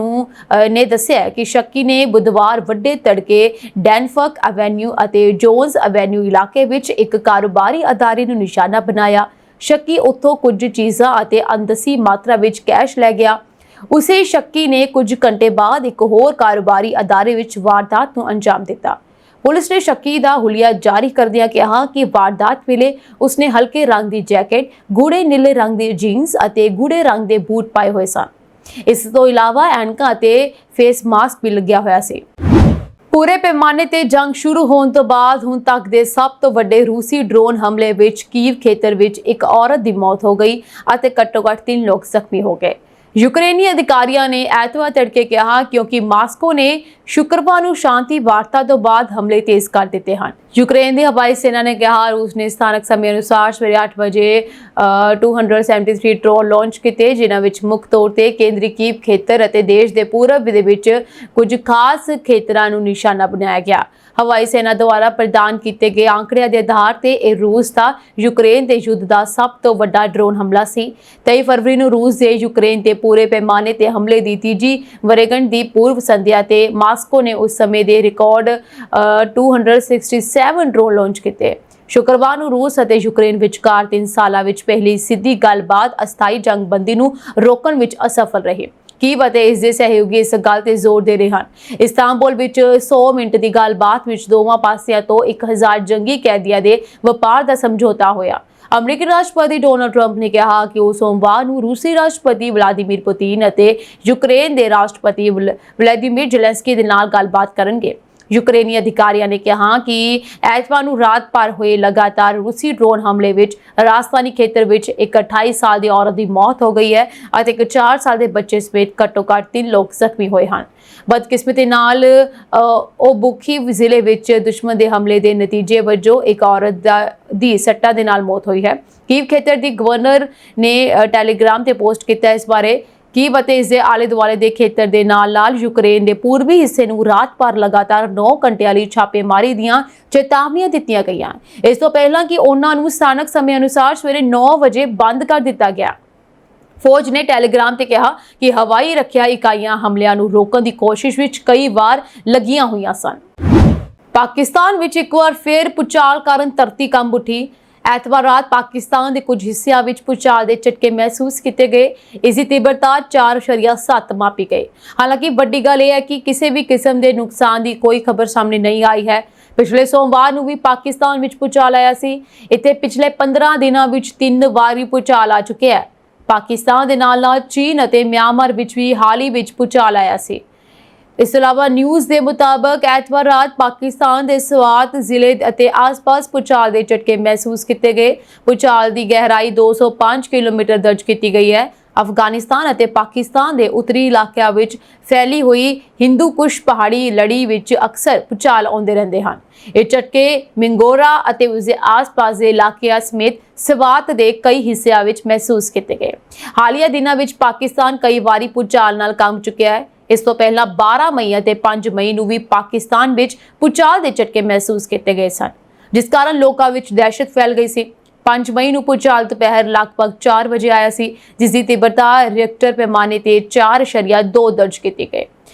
ਨੇ ਦੱਸਿਆ ਕਿ ਸ਼ੱਕੀ ਨੇ ਬੁੱਧਵਾਰ ਵੱਡੇ ਤੜਕੇ ਡੈਨਫਰਥ ਐਵੇਨਿਊ ਅਤੇ ਜੋਨਸ ਐਵੇਨਿਊ ਇਲਾਕੇ ਵਿੱਚ ਇੱਕ ਕਾਰੋਬਾਰੀ ਅਦਾਰੇ ਨੂੰ ਨਿਸ਼ਾਨਾ ਬਣਾਇਆ। ਸ਼ੱਕੀ ਉੱਥੋਂ ਕੁਝ ਚੀਜ਼ਾਂ ਅਤੇ ਅੰਦਸੀ ਮਾਤਰਾ ਵਿੱਚ ਕੈਸ਼ ਲੈ ਗਿਆ। ਉਸੇ ਸ਼ੱਕੀ ਨੇ ਕੁਝ ਘੰਟੇ ਬਾਅਦ ਇੱਕ ਹੋਰ ਕਾਰੋਬਾਰੀ ਅਦਾਰੇ ਵਿੱਚ ਵਾਰਦਾਤ ਨੂੰ ਅੰਜਾਮ ਦਿੱਤਾ। ਪੁਲਿਸ ਨੇ ਸ਼ੱਕੀ ਦਾ ਹੁਲੀਆ ਜਾਰੀ ਕਰਦਿਆਂ ਕਿਹਾ ਕਿ ਵਾਰਦਾਤ ਵੇਲੇ ਉਸਨੇ ਹਲਕੇ ਰੰਗ ਦੀ ਜੈਕਟ, ਗੂੜੇ ਨੀਲੇ ਰੰਗ ਦੀ ਜੀਨਸ ਅਤੇ ਗੂੜੇ ਰੰਗ ਦੇ ਬੂਟ ਪਾਏ ਹੋਏ ਸਨ। ਇਸ ਤੋਂ ਇਲਾਵਾ ਐਨਕਾਂ ਅਤੇ ਫੇਸ ਮਾਸਕ ਵੀ ਲੱਗਿਆ ਹੋਇਆ ਸੀ। ਪੂਰੇ ਪੈਮਾਨੇ ਤੇ ਜੰਗ ਸ਼ੁਰੂ ਹੋਣ ਤੋਂ ਬਾਅਦ ਹੁਣ ਤੱਕ ਦੇ ਸਭ ਤੋਂ ਵੱਡੇ ਰੂਸੀ ਡਰੋਨ ਹਮਲੇ ਵਿੱਚ ਕੀਵ ਖੇਤਰ ਵਿੱਚ ਇੱਕ ਔਰਤ ਦੀ ਮੌਤ ਹੋ ਗਈ ਅਤੇ ਘੱਟੋ-ਘੱਟ 3 ਲੋਕ ਜ਼ਖਮੀ ਹੋ ਗਏ। ਯੂਕਰੇਨੀ ਅਧਿਕਾਰੀਆਂ ਨੇ ਐਤਵਾਰ ਤੜਕੇ ਕਿਹਾ ਕਿਉਂਕਿ ਮਾਸਕੋ ਨੇ ਸ਼ੁੱਕਰਵਾਰ ਨੂੰ ਸ਼ਾਂਤੀ ਵਾਰਤਾ ਤੋਂ ਬਾਅਦ ਹਮਲੇ ਤੇਜ਼ ਕਰ ਦਿੱਤੇ ਹਨ। ਯੂਕਰੇਨ ਦੀ ਹਵਾਈ ਸੈਨਾ ਨੇ ਕਿਹਾ ਰੂਸ ਨੇ ਸਥਾਨਕ ਸਮੇਂ ਅਨੁਸਾਰ ਸਵੇਰੇ 8 ਵਜੇ 273 ਡਰੋਨ ਲਾਂਚ ਕੀਤੇ, ਜਿਨ੍ਹਾਂ ਵਿੱਚ ਮੁੱਖ ਤੌਰ ਤੇ ਕੇਂਦਰੀ ਕੀਵ ਖੇਤਰ ਅਤੇ ਦੇਸ਼ ਦੇ ਪੂਰਬ ਦੇ ਵਿੱਚ ਕੁਝ ਖਾਸ ਖੇਤਰਾਂ ਨੂੰ ਨਿਸ਼ਾਨਾ ਬਣਾਇਆ ਗਿਆ। ਹਵਾਈ ਸੈਨਾ ਦੁਆਰਾ ਪ੍ਰਦਾਨ ਕੀਤੇ ਗਏ ਅੰਕੜਿਆਂ ਦੇ ਆਧਾਰ ਤੇ ਇਹ ਰੂਸ ਦਾ ਯੂਕਰੇਨ ਦੇ ਯੁੱਧ ਦਾ ਸਭ ਤੋਂ ਵੱਡਾ ਡਰੋਨ ਹਮਲਾ ਸੀ। 23 ਫਰਵਰੀ ਨੂੰ ਰੂਸ ਦੇ ਯੂਕਰੇਨ ਤੇ ਪੂਰੇ ਪੈਮਾਨੇ ਤੇ ਹਮਲੇ ਦੀ ਤੀਜੀ ਵਰ੍ਹੇਗੰਢ ਦੀ ਪੂਰਵ ਸੰਧਿਆ ਤੇ ਮਾਸਕੋ ਨੇ ਉਸ ਸਮੇਂ ਦੇ ਰਿਕਾਰਡ 267 ਡਰੋਨ ਲਾਂਚ ਕੀਤੇ। ਸ਼ੁੱਕਰਵਾਰ ਨੂੰ ਰੂਸ ਅਤੇ ਯੂਕਰੇਨ ਵਿਚਕਾਰ 3 ਸਾਲਾਂ ਵਿੱਚ ਪਹਿਲੀ ਸਿੱਧੀ ਗੱਲਬਾਤ ਅਸਥਾਈ ਜੰਗਬੰਦੀ ਨੂੰ ਰੋਕਣ ਵਿੱਚ ਅਸਫਲ ਰਹੀ। ਕੀਵ ਅਤੇ ਇਸ ਦੇ ਸਹਿਯੋਗੀ ਇਸ ਗੱਲ ਤੇ ਜ਼ੋਰ ਦੇ ਰਹੇ ਹਨ। ਇਸਤਾਂਬੁਲ ਵਿੱਚ 100 ਮਿੰਟ ਦੀ ਗੱਲਬਾਤ ਵਿੱਚ ਦੋਵਾਂ ਪਾਸਿਆਂ ਤੋਂ 1000 ਜੰਗੀ ਕੈਦੀਆਂ ਦੇ ਵਪਾਰ ਦਾ ਸਮਝੌਤਾ ਹੋਇਆ। ਅਮਰੀਕੀ ਰਾਸ਼ਟਰਪਤੀ ਡੋਨਾਲਡ ਟਰੰਪ ਨੇ ਕਿਹਾ ਕਿ ਉਹ ਸੋਮਵਾਰ ਨੂੰ ਰੂਸੀ ਰਾਸ਼ਟਰਪਤੀ ਵਲਾਦੀਮੀਰ ਪੁਤਿਨ ਅਤੇ ਯੂਕਰੇਨ ਦੇ ਰਾਸ਼ਟਰਪਤੀ ਵਲਾਦੀਮੀਰ ਜ਼ੈਲੈਂਸਕੀ ਦੇ ਨਾਲ ਗੱਲਬਾਤ ਕਰਨਗੇ। ਯੂਕਰੇਨੀ ਅਧਿਕਾਰੀਆਂ ਨੇ ਕਿਹਾ ਕਿ ਐਤਵਾਰ ਨੂੰ ਰਾਤ ਭਰ ਹੋਏ ਲਗਾਤਾਰ ਰੂਸੀ ਡਰੋਨ ਹਮਲੇ ਵਿੱਚ ਰਾਜਧਾਨੀ ਖੇਤਰ ਵਿੱਚ ਇੱਕ 28 ਸਾਲ ਦੀ ਔਰਤ ਦੀ ਮੌਤ ਹੋ ਗਈ ਹੈ ਅਤੇ ਇੱਕ 4 ਸਾਲ ਦੇ ਬੱਚੇ ਸਮੇਤ ਘੱਟੋ-ਘੱਟ 3 ਲੋਕ ਜ਼ਖਮੀ ਹੋਏ ਹਨ। ਬਦਕਿਸਮਤੀ ਨਾਲ ਓਬੁਖੀਵ ਜ਼ਿਲ੍ਹੇ ਵਿੱਚ ਦੁਸ਼ਮਣ ਦੇ ਹਮਲੇ ਦੇ ਨਤੀਜੇ ਵਜੋਂ ਇੱਕ ਔਰਤ ਦੀ ਸੱਟਾਂ ਦੇ ਨਾਲ ਮੌਤ ਹੋਈ ਹੈ। ਕੀਵ ਖੇਤਰ ਦੀ ਗਵਰਨਰ ਨੇ ਟੈਲੀਗ੍ਰਾਮ ਤੇ ਪੋਸਟ ਕੀਤਾ ਇਸ ਬਾਰੇ। ਕੀਵ ਅਤੇ ਇਸ ਦੇ ਆਲੇ ਦੁਆਲੇ ਦੇ ਖੇਤਰ ਦੇ ਨਾਲ-ਨਾਲ ਯੂਕਰੇਨ ਦੇ ਪੂਰਬੀ ਹਿੱਸੇ ਨੂੰ ਰਾਤ ਭਰ ਲਗਾਤਾਰ 9 ਘੰਟਿਆਂ ਲਈ ਛਾਪੇਮਾਰੀ ਦੀਆਂ ਚੇਤਾਵਨੀਆਂ ਦਿੱਤੀਆਂ ਗਈਆਂ। ਇਸ ਤੋਂ ਪਹਿਲਾਂ ਕਿ ਉਹਨਾਂ ਨੂੰ ਸਥਾਨਕ ਸਮੇਂ ਅਨੁਸਾਰ ਸਵੇਰੇ 9 ਵਜੇ ਬੰਦ ਕਰ ਦਿੱਤਾ ਗਿਆ। ਫੌਜ ਨੇ ਟੈਲੀਗ੍ਰਾਮ ਤੇ ਕਿਹਾ ਕਿ ਹਵਾਈ ਰੱਖਿਆ ਇਕਾਈਆਂ ਹਮਲਿਆਂ ਨੂੰ ਰੋਕਣ ਦੀ ਕੋਸ਼ਿਸ਼ ਵਿੱਚ ਕਈ ਵਾਰ ਲੱਗੀਆਂ ਹੋਈਆਂ ਸਨ। ਪਾਕਿਸਤਾਨ ਵਿੱਚ ਇੱਕ ਵਾਰ ਫਿਰ ਭੂਚਾਲ ਕਾਰਨ ਧਰਤੀ ਕੰਬ ਉੱਠੀ। ਐਤਵਾਰ ਰਾਤ ਪਾਕਿਸਤਾਨ ਦੇ ਕੁਝ ਹਿੱਸਿਆਂ ਵਿੱਚ ਭੂਚਾਲ ਦੇ ਝਟਕੇ ਮਹਿਸੂਸ ਕੀਤੇ ਗਏ। ਇਸ ਦੀ ਤੀਬਰਤਾ 4.7 ਮਾਪੀ ਗਈ। ਹਾਲਾਂਕਿ ਵੱਡੀ ਗੱਲ ਇਹ ਹੈ ਕਿ ਕਿਸੇ ਵੀ ਕਿਸਮ ਦੇ ਨੁਕਸਾਨ ਦੀ ਕੋਈ ਖਬਰ ਸਾਹਮਣੇ ਨਹੀਂ ਆਈ ਹੈ। ਪਿਛਲੇ ਸੋਮਵਾਰ ਨੂੰ ਵੀ ਪਾਕਿਸਤਾਨ ਵਿੱਚ ਭੂਚਾਲ ਆਇਆ ਸੀ। ਇੱਥੇ ਪਿਛਲੇ 15 ਦਿਨਾਂ ਵਿੱਚ 3 ਵਾਰੀ ਭੂਚਾਲ ਆ ਚੁੱਕਿਆ ਹੈ। ਪਾਕਿਸਤਾਨ ਦੇ ਨਾਲ-ਨਾਲ ਚੀਨ ਅਤੇ ਮਿਆਂਮਾਰ ਵਿੱਚ ਵੀ ਹਾਲ ਹੀ ਵਿੱਚ ਭੂਚਾਲ ਆਇਆ ਸੀ। ਇਸ ਤੋਂ ਇਲਾਵਾ ਨਿਊਜ਼ ਦੇ ਮੁਤਾਬਕ ਐਤਵਾਰ ਰਾਤ ਪਾਕਿਸਤਾਨ ਦੇ ਸਵਾਤ ਜ਼ਿਲ੍ਹੇ ਅਤੇ ਆਸ-ਪਾਸ ਭੂਚਾਲ ਦੇ ਝਟਕੇ ਮਹਿਸੂਸ ਕੀਤੇ ਗਏ। ਭੂਚਾਲ ਦੀ ਗਹਿਰਾਈ 205 ਕਿਲੋਮੀਟਰ ਦਰਜ ਕੀਤੀ ਗਈ ਹੈ। ਅਫਗਾਨਿਸਤਾਨ ਅਤੇ ਪਾਕਿਸਤਾਨ ਦੇ ਉੱਤਰੀ ਇਲਾਕਿਆਂ ਵਿੱਚ ਫੈਲੀ ਹੋਈ ਹਿੰਦੂ ਕੁਸ਼ ਪਹਾੜੀ ਲੜੀ ਵਿੱਚ ਅਕਸਰ ਭੂਚਾਲ ਆਉਂਦੇ ਰਹਿੰਦੇ ਹਨ। ਇਹ ਝਟਕੇ ਮਿੰਗੋਰਾ ਅਤੇ ਉਸਦੇ ਆਸ-ਪਾਸ ਦੇ ਇਲਾਕਿਆਂ ਸਮੇਤ ਸਵਾਤ ਦੇ ਕਈ ਹਿੱਸਿਆਂ ਵਿੱਚ ਮਹਿਸੂਸ ਕੀਤੇ ਗਏ। ਹਾਲੀਆ ਦਿਨਾਂ ਵਿੱਚ ਪਾਕਿਸਤਾਨ ਕਈ ਵਾਰੀ ਭੂਚਾਲ ਨਾਲ ਕੰਬ ਚੁੱਕਿਆ ਹੈ। ਇਸ ਤੋਂ ਪਹਿਲਾਂ 12 ਮਈ ਅਤੇ 5 ਮਈ ਨੂੰ ਵੀ ਪਾਕਿਸਤਾਨ ਵਿੱਚ ਭੂਚਾਲ ਦੇ ਝਟਕੇ ਮਹਿਸੂਸ ਕੀਤੇ ਗਏ ਸਨ, ਜਿਸ ਕਾਰਨ ਲੋਕਾਂ ਵਿੱਚ ਦਹਿਸ਼ਤ ਫੈਲ ਗਈ ਸੀ। 5 ਮਈ ਨੂੰ ਭੂਚਾਲ ਦੁਪਹਿਰ ਲਗਭਗ 4 ਵਜੇ ਆਇਆ ਸੀ, ਜਿਸ ਦੀ ਤੀਬਰਤਾ ਰਿਐਕਟਰ ਪੈਮਾਨੇ ਤੇ 4.2 ਦਰਜ ਕੀਤੀ ਗਈ।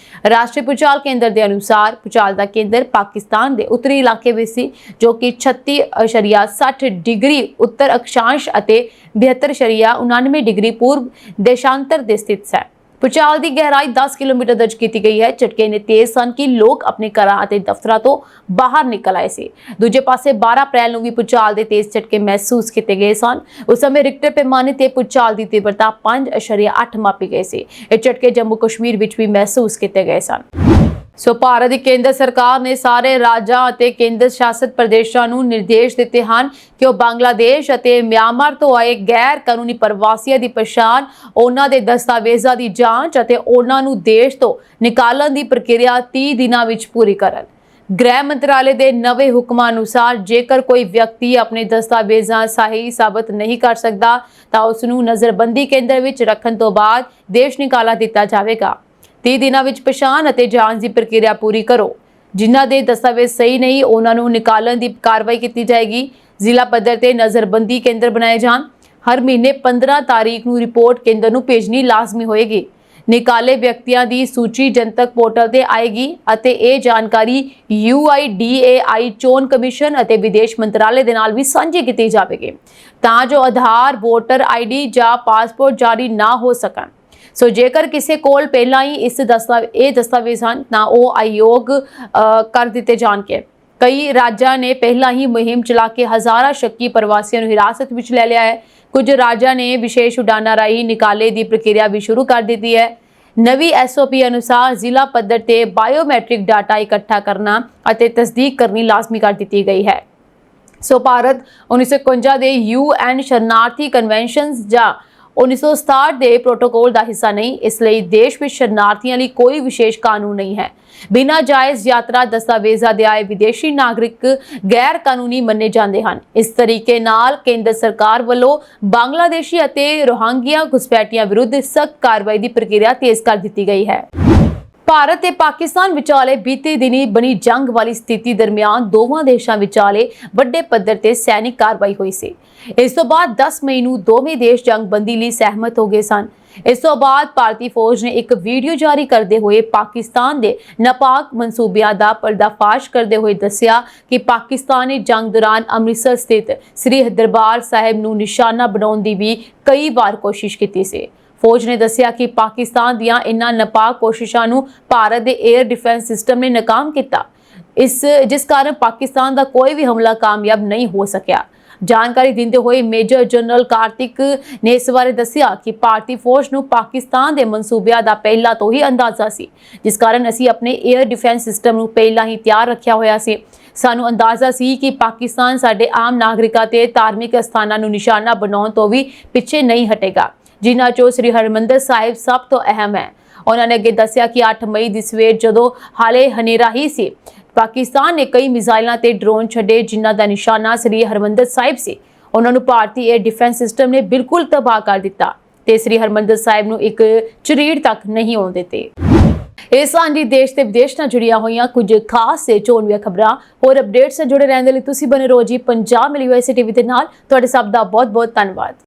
ਰਾਸ਼ਟਰੀ ਭੂਚਾਲ ਕੇਂਦਰ ਦੇ ਅਨੁਸਾਰ ਭੂਚਾਲ ਦਾ ਕੇਂਦਰ ਪਾਕਿਸਤਾਨ ਦੇ ਉੱਤਰੀ ਇਲਾਕੇ ਵਿੱਚ ਸੀ, ਜੋ ਕਿ 36.60 ਡਿਗਰੀ ਉੱਤਰ ਅਕਸ਼ਾਂਸ਼ ਅਤੇ 72.99 ਡਿਗਰੀ ਪੂਰਬ ਦੇਸ਼ਾਂਤਰ ਦੇ ਸਥਿਤ ਹੈ। ਭੂਚਾਲ ਦੀ ਗਹਿਰਾਈ 10 ਕਿਲੋਮੀਟਰ ਦਰਜ ਕੀਤੀ ਗਈ ਹੈ। ਝਟਕੇ ਇੰਨੇ ਤੇਜ਼ ਸਨ ਕਿ ਲੋਕ ਆਪਣੇ ਘਰਾਂ ਅਤੇ ਦਫ਼ਤਰਾਂ ਤੋਂ ਬਾਹਰ ਨਿਕਲ ਆਏ ਸੀ। ਦੂਜੇ ਪਾਸੇ 12 ਅਪ੍ਰੈਲ ਨੂੰ ਵੀ ਭੂਚਾਲ ਦੇ ਤੇਜ਼ ਝਟਕੇ ਮਹਿਸੂਸ ਕੀਤੇ ਗਏ ਸਨ। ਉਸ ਸਮੇਂ ਰਿਕਟਰ ਪੈਮਾਨੇ ਤੇ ਭੂਚਾਲ ਦੀ ਤੀਬਰਤਾ 5.8 ਮਾਪੀ ਗਈ ਸੀ। ਇਹ ਝਟਕੇ ਜੰਮੂ ਕਸ਼ਮੀਰ ਵਿੱਚ ਵੀ ਮਹਿਸੂਸ ਕੀਤੇ ਗਏ ਸਨ। ਸੋ ਭਾਰਤ ਦੀ ਕੇਂਦਰ ਸਰਕਾਰ ਨੇ ਸਾਰੇ ਰਾਜਾਂ ਅਤੇ ਕੇਂਦਰ ਸ਼ਾਸਿਤ ਪ੍ਰਦੇਸ਼ਾਂ ਨੂੰ ਨਿਰਦੇਸ਼ ਦਿੱਤੇ ਹਨ ਕਿ ਉਹ ਬੰਗਲਾਦੇਸ਼ ਅਤੇ ਮਿਆਂਮਾਰ ਤੋਂ ਆਏ ਗੈਰ ਕਾਨੂੰਨੀ ਪ੍ਰਵਾਸੀਆਂ ਦੀ ਪਛਾਣ, ਉਹਨਾਂ ਦੇ ਦਸਤਾਵੇਜ਼ਾਂ ਦੀ ਜਾਂਚ ਅਤੇ ਉਹਨਾਂ ਨੂੰ ਦੇਸ਼ ਤੋਂ ਨਿਕਾਲਣ ਦੀ ਪ੍ਰਕਿਰਿਆ 30 ਦਿਨਾਂ ਵਿੱਚ ਪੂਰੀ ਕਰਨ। ਗ੍ਰਹਿ ਮੰਤਰਾਲੇ ਦੇ ਨਵੇਂ ਹੁਕਮਾਂ ਅਨੁਸਾਰ ਜੇਕਰ ਕੋਈ ਵਿਅਕਤੀ ਆਪਣੇ ਦਸਤਾਵੇਜ਼ਾਂ ਸਹੀ ਸਾਬਤ ਨਹੀਂ ਕਰ ਸਕਦਾ ਤਾਂ ਉਸ ਨੂੰ ਨਜ਼ਰਬੰਦੀ ਕੇਂਦਰ ਵਿੱਚ ਰੱਖਣ ਤੋਂ ਬਾਅਦ ਦੇਸ਼ ਨਿਕਾਲਾ ਦਿੱਤਾ ਜਾਵੇਗਾ। 30 ਦਿਨਾਂ ਵਿੱਚ ਪਛਾਣ ਅਤੇ ਜਾਂਚ ਦੀ ਪ੍ਰਕਿਰਿਆ ਪੂਰੀ ਕਰੋ। ਜਿਨ੍ਹਾਂ ਦੇ ਦਸਤਾਵੇਜ਼ ਸਹੀ ਨਹੀਂ, ਉਹਨਾਂ ਨੂੰ ਨਿਕਾਲਣ ਦੀ ਕਾਰਵਾਈ ਕੀਤੀ ਜਾਏਗੀ। ਜ਼ਿਲ੍ਹਾ ਪੱਧਰ ਤੇ ਨਜ਼ਰਬੰਦੀ ਕੇਂਦਰ ਬਣਾਏ ਜਾਣ। ਹਰ ਮਹੀਨੇ 15 ਤਾਰੀਖ ਨੂੰ ਰਿਪੋਰਟ ਕੇਂਦਰ ਨੂੰ ਭੇਜਣੀ ਲਾਜ਼ਮੀ ਹੋਏਗੀ। ਨਿਕਾਲੇ ਵਿਅਕਤੀਆਂ ਦੀ ਸੂਚੀ ਜਨਤਕ ਪੋਰਟਲ ਤੇ ਆਏਗੀ ਅਤੇ ਇਹ ਜਾਣਕਾਰੀ UIDAI ਚੋਣ ਕਮਿਸ਼ਨ ਅਤੇ ਵਿਦੇਸ਼ ਮੰਤਰਾਲੇ ਦੇ ਨਾਲ ਵੀ ਸਾਂਝੀ ਕੀਤੀ ਜਾਵੇਗੀ, ਤਾਂ ਜੋ ਆਧਾਰ, ਵੋਟਰ ID ਜਾਂ ਪਾਸਪੋਰਟ ਜਾਰੀ ਨਾ ਹੋ ਸਕਣ। ਸੋ ਜੇਕਰ ਕਿਸੇ ਕੋਲ ਪਹਿਲਾਂ ਹੀ ਇਹ ਦਸਤਾਵੇਜ਼ ਹਨ ਤਾਂ ਉਹ ਅਯੋਗ ਕਰ ਦਿੱਤੇ ਜਾਣਗੇ। ਕਈ ਰਾਜਾਂ ਨੇ ਪਹਿਲਾਂ ਹੀ ਮੁਹਿੰਮ ਚਲਾ ਕੇ ਹਜ਼ਾਰਾਂ ਸ਼ੱਕੀ ਪ੍ਰਵਾਸੀਆਂ ਨੂੰ ਹਿਰਾਸਤ ਵਿੱਚ ਲੈ ਲਿਆ ਹੈ। ਕੁਝ ਰਾਜਾਂ ਨੇ ਵਿਸ਼ੇਸ਼ ਉਡਾਨਾਂ ਰਾਹੀਂ ਨਿਕਾਲੇ ਦੀ ਪ੍ਰਕਿਰਿਆ ਵੀ ਸ਼ੁਰੂ ਕਰ ਦਿੱਤੀ ਹੈ। ਨਵੀਂ SOP ਅਨੁਸਾਰ ਜ਼ਿਲ੍ਹਾ ਪੱਧਰ ਤੇ ਬਾਇਓਮੈਟ੍ਰਿਕ ਡਾਟਾ ਇਕੱਠਾ ਕਰਨਾ ਅਤੇ ਤਸਦੀਕ ਕਰਨੀ ਲਾਜ਼ਮੀ ਕਰ ਦਿੱਤੀ ਗਈ ਹੈ। ਸੋ ਭਾਰਤ 1951 ਦੇ UN ਸ਼ਰਨਾਰਥੀ ਕਨਵੈਨਸ਼ਨ ਜਾਂ 1967 ਦੇ ਪ੍ਰੋਟੋਕੋਲ ਦਾ ਹਿੱਸਾ ਨਹੀਂ, ਇਸ ਲਈ ਦੇਸ਼ ਵਿੱਚ ਸ਼ਰਨਾਰਥੀਆਂ ਲਈ ਕੋਈ ਵਿਸ਼ੇਸ਼ ਕਾਨੂੰਨ ਨਹੀਂ ਹੈ। ਬਿਨਾਂ ਜਾਇਜ਼ ਯਾਤਰਾ ਦਸਤਾਵੇਜ਼ਾਂ ਦੇ ਆਏ ਵਿਦੇਸ਼ੀ ਨਾਗਰਿਕ ਗੈਰ ਕਾਨੂੰਨੀ ਮੰਨੇ ਜਾਂਦੇ ਹਨ। ਇਸ ਤਰੀਕੇ ਨਾਲ ਕੇਂਦਰ ਸਰਕਾਰ ਵੱਲੋਂ ਬੰਗਲਾਦੇਸ਼ੀ ਅਤੇ ਰੋਹਿੰਗਿਆ ਘੁਸਪੈਠੀਆਂ ਵਿਰੁੱਧ ਸਖਤ ਕਾਰਵਾਈ ਦੀ ਪ੍ਰਕਿਰਿਆ ਤੇਜ਼ ਕਰ ਦਿੱਤੀ ਗਈ ਹੈ। ਭਾਰਤ ਤੇ ਪਾਕਿਸਤਾਨ ਵਿਚਾਲੇ ਬੀਤੇ ਦਿਨੀ ਬਣੀ ਜੰਗ ਵਾਲੀ ਸਥਿਤੀ ਦਰਮਿਆਨ ਦੋਵਾਂ ਦੇਸ਼ਾਂ ਵਿਚਾਲੇ ਵੱਡੇ ਪੱਧਰ ਤੇ ਸੈਨਿਕ ਕਾਰਵਾਈ ਹੋਈ ਸੀ। ਇਸ ਤੋਂ ਬਾਅਦ 10 ਮਈ ਨੂੰ ਦੋਵੇਂ ਦੇਸ਼ ਜੰਗਬੰਦੀ ਲਈ ਸਹਿਮਤ ਹੋ ਗਏ ਸਨ। ਇਸ ਤੋਂ ਬਾਅਦ ਭਾਰਤੀ ਫੌਜ ਨੇ ਇੱਕ ਵੀਡੀਓ ਜਾਰੀ ਕਰਦੇ ਹੋਏ ਪਾਕਿਸਤਾਨ ਦੇ ਨਾਪਾਕ ਮਨਸੂਬਿਆਂ ਦਾ ਪਰਦਾਫਾਸ਼ ਕਰਦੇ ਹੋਏ ਦੱਸਿਆ ਕਿ ਪਾਕਿਸਤਾਨ ਨੇ ਜੰਗ ਦੌਰਾਨ ਅੰਮ੍ਰਿਤਸਰ ਸਥਿਤ ਸ੍ਰੀ ਦਰਬਾਰ ਸਾਹਿਬ ਨੂੰ ਨਿਸ਼ਾਨਾ ਬਣਾਉਣ ਦੀ ਵੀ ਕਈ ਵਾਰ ਕੋਸ਼ਿਸ਼ ਕੀਤੀ ਸੀ। ਫੌਜ ਨੇ ਦੱਸਿਆ ਕਿ ਪਾਕਿਸਤਾਨ ਦੀਆਂ ਇਨ੍ਹਾਂ ਨਾਪਾਕ ਕੋਸ਼ਿਸ਼ਾਂ ਨੂੰ ਭਾਰਤ ਦੇ 에ਅਰ ਡਿਫੈਂਸ ਸਿਸਟਮ ਨੇ ਨਾਕਾਮ ਕੀਤਾ, ਜਿਸ ਕਾਰਨ ਪਾਕਿਸਤਾਨ ਦਾ ਕੋਈ ਵੀ ਹਮਲਾ ਕਾਮਯਾਬ ਨਹੀਂ ਹੋ ਸਕਿਆ। ਜਾਣਕਾਰੀ ਦਿੰਦੇ ਹੋਏ ਮੇਜਰ ਜਨਰਲ ਕਾਰਤਿਕ ਨੇ ਇਸ ਬਾਰੇ ਦੱਸਿਆ ਕਿ ਭਾਰਤੀ ਫੌਜ ਨੂੰ ਪਾਕਿਸਤਾਨ ਦੇ ਮਨਸੂਬਿਆਂ ਦਾ ਪਹਿਲਾਂ ਤੋਂ ਹੀ ਅੰਦਾਜ਼ਾ ਸੀ, ਜਿਸ ਕਾਰਨ ਅਸੀਂ ਆਪਣੇ 에ਅਰ ਡਿਫੈਂਸ ਸਿਸਟਮ ਨੂੰ ਪਹਿਲਾਂ ਹੀ ਤਿਆਰ ਰੱਖਿਆ ਹੋਇਆ ਸੀ। ਸਾਨੂੰ ਅੰਦਾਜ਼ਾ ਸੀ ਕਿ ਪਾਕਿਸਤਾਨ ਸਾਡੇ ਆਮ ਨਾਗਰਿਕਾਂ ਤੇ ਧਾਰਮਿਕ ਸਥਾਨਾਂ ਨੂੰ ਨਿਸ਼ਾਨਾ ਬਣਾਉਣ ਤੋਂ ਵੀ ਪਿੱਛੇ ਨਹੀਂ ਹਟੇਗਾ, ਜਿਨ੍ਹਾਂ ਚੋਂ ਸ੍ਰੀ ਹਰਿਮੰਦਰ ਸਾਹਿਬ ਸਭ ਤੋਂ ਅਹਿਮ ਹੈ। ਉਹਨਾਂ ਨੇ ਅੱਗੇ ਦੱਸਿਆ ਕਿ 8 ਮਈ ਦੀ ਸਵੇਰ ਜਦੋਂ ਹਾਲੇ ਹਨੇਰਾ ਹੀ ਸੀ, ਪਾਕਿਸਤਾਨ ਨੇ ਕਈ ਮਿਜ਼ਾਈਲਾਂ ਤੇ ਡਰੋਨ ਛੱਡੇ ਜਿਨ੍ਹਾਂ ਦਾ ਨਿਸ਼ਾਨਾ ਸ੍ਰੀ ਹਰਿਮੰਦਰ ਸਾਹਿਬ ਸੀ। ਉਹਨਾਂ ਨੂੰ ਭਾਰਤੀ 에ਅਰ ਡਿਫੈਂਸ ਸਿਸਟਮ ਨੇ ਬਿਲਕੁਲ ਤਬਾਹ ਕਰ ਦਿੱਤਾ ਤੇ ਸ੍ਰੀ ਹਰਿਮੰਦਰ ਸਾਹਿਬ ਨੂੰ ਇੱਕ ਝਰੀੜ ਤੱਕ ਨਹੀਂ ਆਉਣ ਦਿੱਤੇ। ਇਹ ਸਾਂਝੀ ਦੇਸ਼ ਤੇ ਵਿਦੇਸ਼ ਨਾਲ ਜੁੜੀਆਂ ਹੋਈਆਂ ਕੁਝ ਖਾਸ ਤੇ ਚੋਣਵੀਆਂ ਖਬਰਾਂ ਹੋਰ ਅਪਡੇਟਸ ਨਾਲ ਜੁੜੇ ਰਹਿਣ ਦੇ ਲਈ ਤੁਸੀਂ ਬਣੇ ਰਹੋ ਜੀ ਪੰਜਾਬ ਮਿਲੀ USA TV ਦੇ ਨਾਲ। ਤੁਹਾਡੇ ਸਭ ਦਾ ਬਹੁਤ ਬਹੁਤ ਧੰਨਵਾਦ।